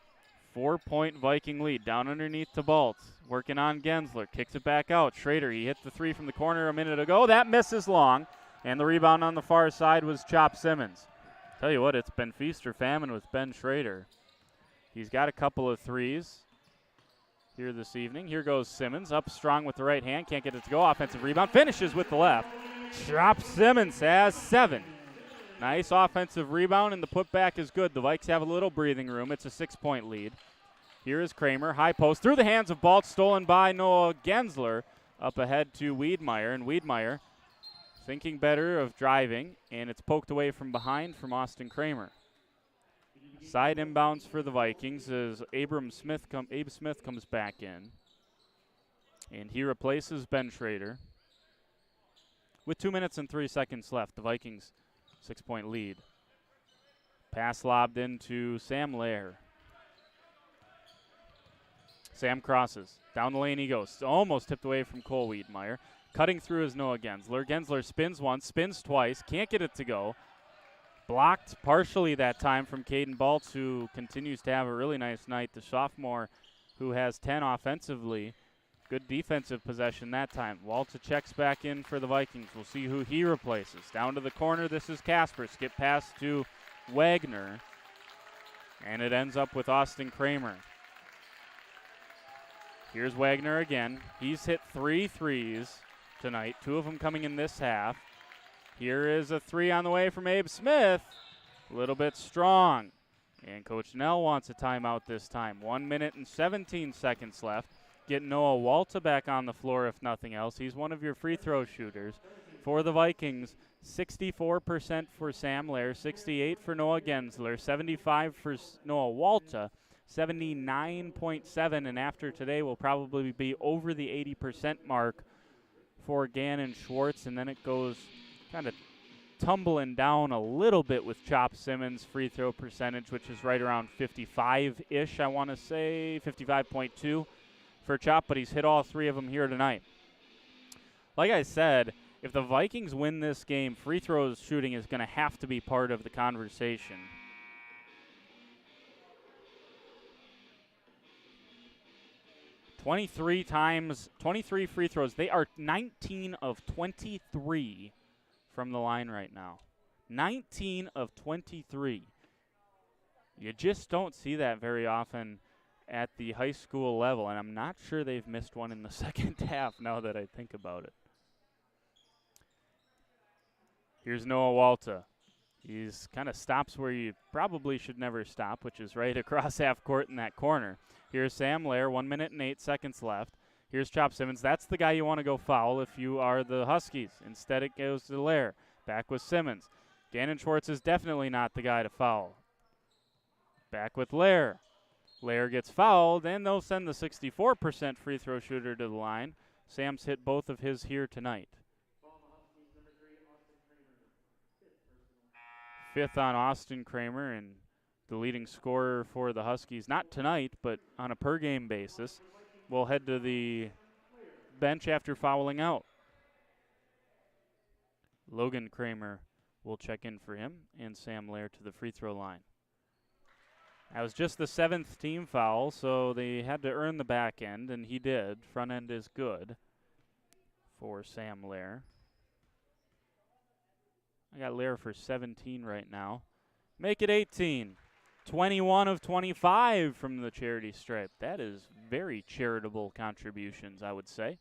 4-point Viking lead. Down underneath to Baltz. Working on Gensler. Kicks it back out. Schrader, he hit the 3 from the corner a minute ago. That misses long. And the rebound on the far side was Chop Simmons. Tell you what, it's been feast or famine with Ben Schrader. He's got a couple of threes here this evening. Here goes Simmons. Up strong with the right hand. Can't get it to go. Offensive rebound. Finishes with the left. Chop Simmons has 7. Nice offensive rebound, and the putback is good. The Vikes have a little breathing room. It's a 6-point lead. Here is Kramer. High post through the hands of Baltz, stolen by Noah Gensler. Up ahead to Wiedmeyer, and Wiedmeyer thinking better of driving, and it's poked away from behind from Austin Kramer. Side inbounds for the Vikings as Abe Smith comes back in, and he replaces Ben Schrader. With 2 minutes and 3 seconds left, the Vikings 6-point lead. Pass lobbed into Sam Lair. Sam crosses. Down the lane he goes. Almost tipped away from Cole Wiedemeyer. Cutting through is Noah Gensler. Gensler spins once, spins twice. Can't get it to go. Blocked partially that time from Caden Baltz, who continues to have a really nice night. The sophomore who has 10 offensively. Good defensive possession that time. Walta checks back in for the Vikings. We'll see who he replaces. Down to the corner, this is Casper. Skip pass to Wagner. And it ends up with Austin Kramer. Here's Wagner again. He's hit 3 threes tonight, 2 of them coming in this half. Here is a 3 on the way from Abe Smith. A little bit strong. And Coach Nell wants a timeout this time. 1 minute and 17 seconds left. Get Noah Walta back on the floor if nothing else. He's one of your free throw shooters. For the Vikings, 64% for Sam Lair, 68 for Noah Gensler, 75 for Noah Walta, 79.7, and after today will probably be over the 80% mark for Gannon Schwartz, and then it goes kind of tumbling down a little bit with Chop Simmons' free throw percentage, which is right around 55-ish, I want to say, 55.2 for Chop, but he's hit all 3 of them here tonight. Like I said, if the Vikings win this game, free throws shooting is going to have to be part of the conversation. (23 free throws. They are 19 of 23 from the line right now. 19 of 23. You just don't see that very often at the high school level, and I'm not sure they've missed one in the second half now that I think about it. Here's Noah Walta. He's kind of stops where you probably should never stop, which is right across half court in that corner. Here's Sam Lair, 1 minute and 8 seconds left. Here's Chop Simmons. That's the guy you want to go foul if you are the Huskies. Instead, it goes to Lair. Back with Simmons. Gannon Schwartz is definitely not the guy to foul. Back with Lair. Lair gets fouled, and they'll send the 64% free throw shooter to the line. Sam's hit both of his here tonight. 5th on Austin Kramer, and the leading scorer for the Huskies, not tonight, but on a per-game basis, will head to the bench after fouling out. Logan Kramer will check in for him, and Sam Lair to the free throw line. That was just the 7th team foul, so they had to earn the back end, and he did. Front end is good for Sam Lair. I got Lair for 17 right now. Make it 18. 21 of 25 from the charity stripe. That is very charitable contributions, I would say.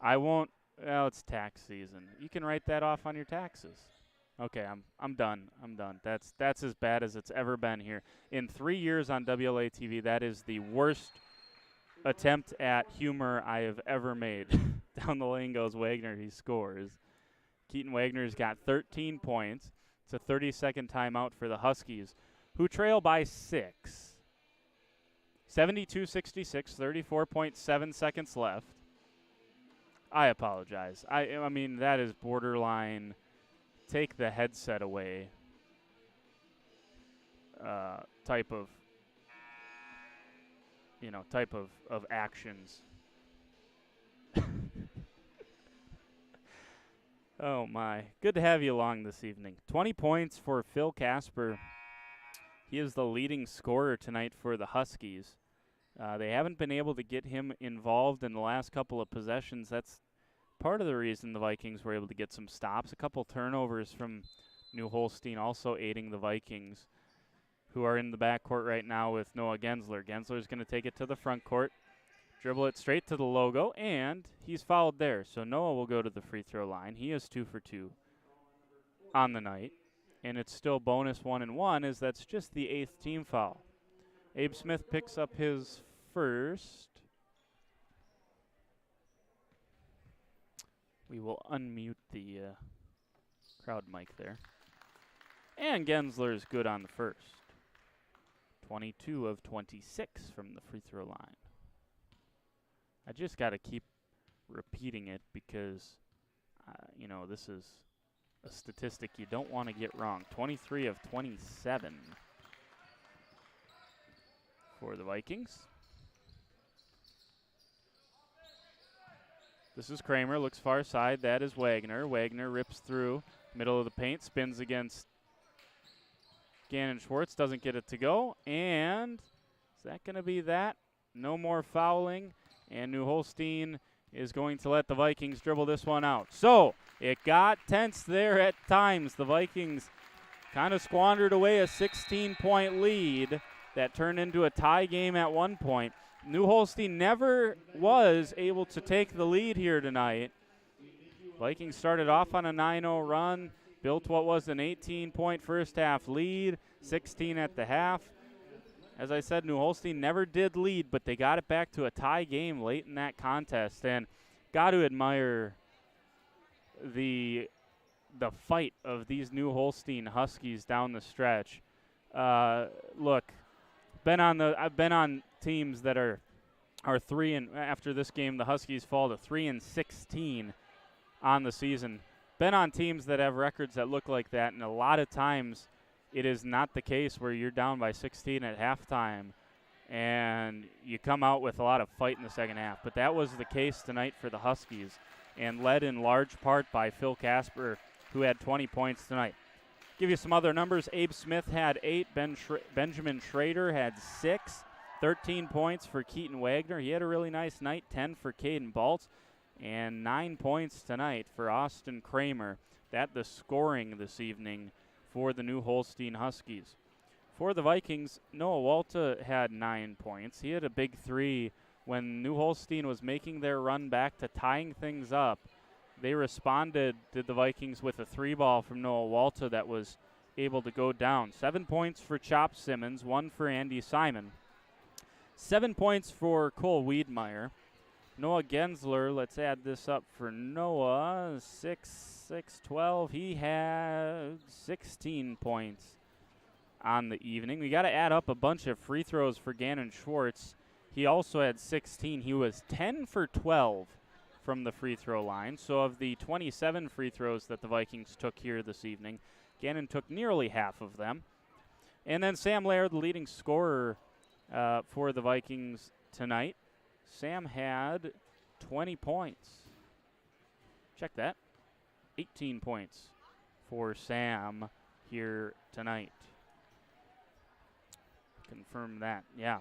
I won't. Well, it's tax season. You can write that off on your taxes. Okay, I'm done. I'm done. That's as bad as it's ever been here. In 3 years on WLA TV, that is the worst attempt at humor I have ever made. Down the lane goes Wagner. He scores. Keaton Wagner's got 13 points. It's a 30-second timeout for the Huskies, who trail by 6. 72-66, 34.7 seconds left. I apologize. I mean, that is borderline take the headset away type of actions. Oh, my. Good to have you along this evening. 20 points for Phil Casper. He is the leading scorer tonight for the Huskies. They haven't been able to get him involved in the last couple of possessions. That's part of the reason the Vikings were able to get some stops. A couple turnovers from New Holstein also aiding the Vikings, who are in the backcourt right now with Noah Gensler. Gensler's going to take it to the front court, dribble it straight to the logo, and he's fouled there. So Noah will go to the free throw line. He is 2 for 2 on the night, and it's still bonus 1 and 1, as that's just the 8th team foul. Abe Smith picks up his first. We will unmute the crowd mic there. And Gensler is good on the first. 22 of 26 from the free throw line. I just got to keep repeating it because, this is a statistic you don't want to get wrong. 23 of 27 for the Vikings. This is Kramer, looks far side. That is Wagner. Wagner rips through middle of the paint, spins against Gannon Schwartz, doesn't get it to go. And is that going to be that? No more fouling. And New Holstein is going to let the Vikings dribble this one out. So it got tense there at times. The Vikings kind of squandered away a 16-point lead that turned into a tie game at one point. New Holstein never was able to take the lead here tonight. Vikings started off on a 9-0 run, built what was an 18-point first half lead, 16 at the half. As I said, New Holstein never did lead, but they got it back to a tie game late in that contest. And got to admire the fight of these New Holstein Huskies down the stretch. Look, I've been on teams that are 3 and after this game the Huskies fall to 3-16 on the season. Been on teams that have records that look like that, and a lot of times it is not the case where you're down by 16 at halftime and you come out with a lot of fight in the second half. But that was the case tonight for the Huskies, and led in large part by Phil Casper, who had 20 points tonight. Give you some other numbers. Abe Smith had 8. Benjamin Schrader had 6. 13 points for Keaton Wagner. He had a really nice night. 10 for Caden Baltz. And 9 points tonight for Austin Kramer. That the scoring this evening for the New Holstein Huskies. For the Vikings, Noah Walta had 9 points. He had a big 3 when New Holstein was making their run back to tying things up. They responded to the Vikings with a 3-ball from Noah Walta that was able to go down. 7 points for Chop Simmons, 1 for Andy Simon. 7 points for Cole Wiedmeyer. Noah Gensler, let's add this up for Noah, 12. He had 16 points on the evening. We got to add up a bunch of free throws for Gannon Schwartz. He also had 16. He was 10 for 12 from the free throw line. So of the 27 free throws that the Vikings took here this evening, Gannon took nearly half of them. And then Sam Laird, the leading scorer for the Vikings tonight. Sam had 20 points. Check that. 18 points for Sam here tonight. Confirm that, yeah.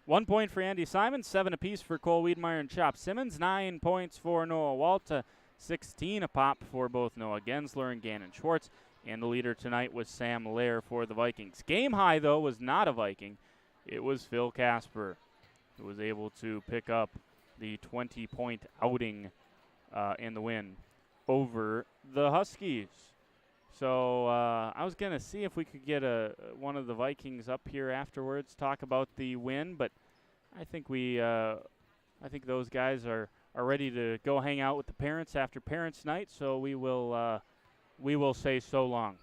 1 point for Andy Simon, 7 apiece for Cole Wiedmeyer and Chop Simmons, 9 points for Noah Walta, 16 a pop for both Noah Gensler and Gannon Schwartz, and the leader tonight was Sam Lair for the Vikings. Game high, though, was not a Viking. It was Phil Casper, who was able to pick up the 20-point outing in the win over the Huskies. So I was going to see if we could get one of the Vikings up here afterwards, talk about the win, but I think I think those guys are ready to go hang out with the parents after Parents' Night, so we will say so long.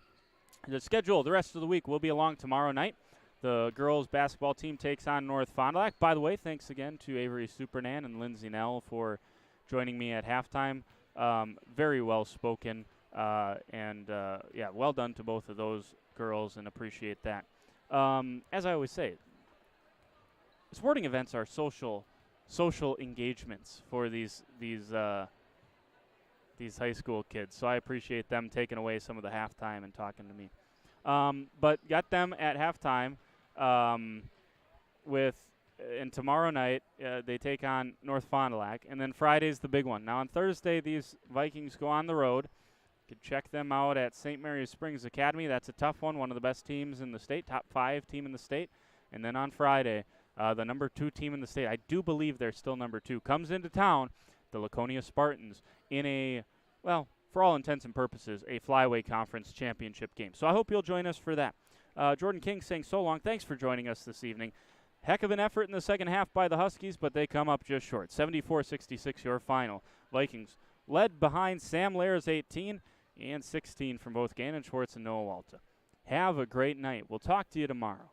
The schedule the rest of the week will be along tomorrow night. The girls basketball team takes on North Fond du Lac. By the way, thanks again to Avery Supernan and Lindsay Nell for joining me at halftime. Very well spoken, and well done to both of those girls, and appreciate that. As I always say, sporting events are social engagements for these high school kids. So I appreciate them taking away some of the halftime and talking to me. But got them at halftime. And tomorrow night they take on North Fond du Lac, and then Friday's the big one. Now on Thursday these Vikings go on the road. You can check them out at St. Mary's Springs Academy. That's a tough one of the best teams in the state, top 5 team in the state. And then on Friday, the number 2 team in the state, I do believe they're still number 2, comes into town, the Laconia Spartans, in a, well, for all intents and purposes, a Flyway Conference championship game. So I hope you'll join us for that. Jordan King saying so long. Thanks for joining us this evening. Heck of an effort in the second half by the Huskies, but they come up just short. 74-66 your final. Vikings led behind Sam Laird's 18 and 16 from both Gannon Schwartz and Noah Walta. Have a great night. We'll talk to you tomorrow.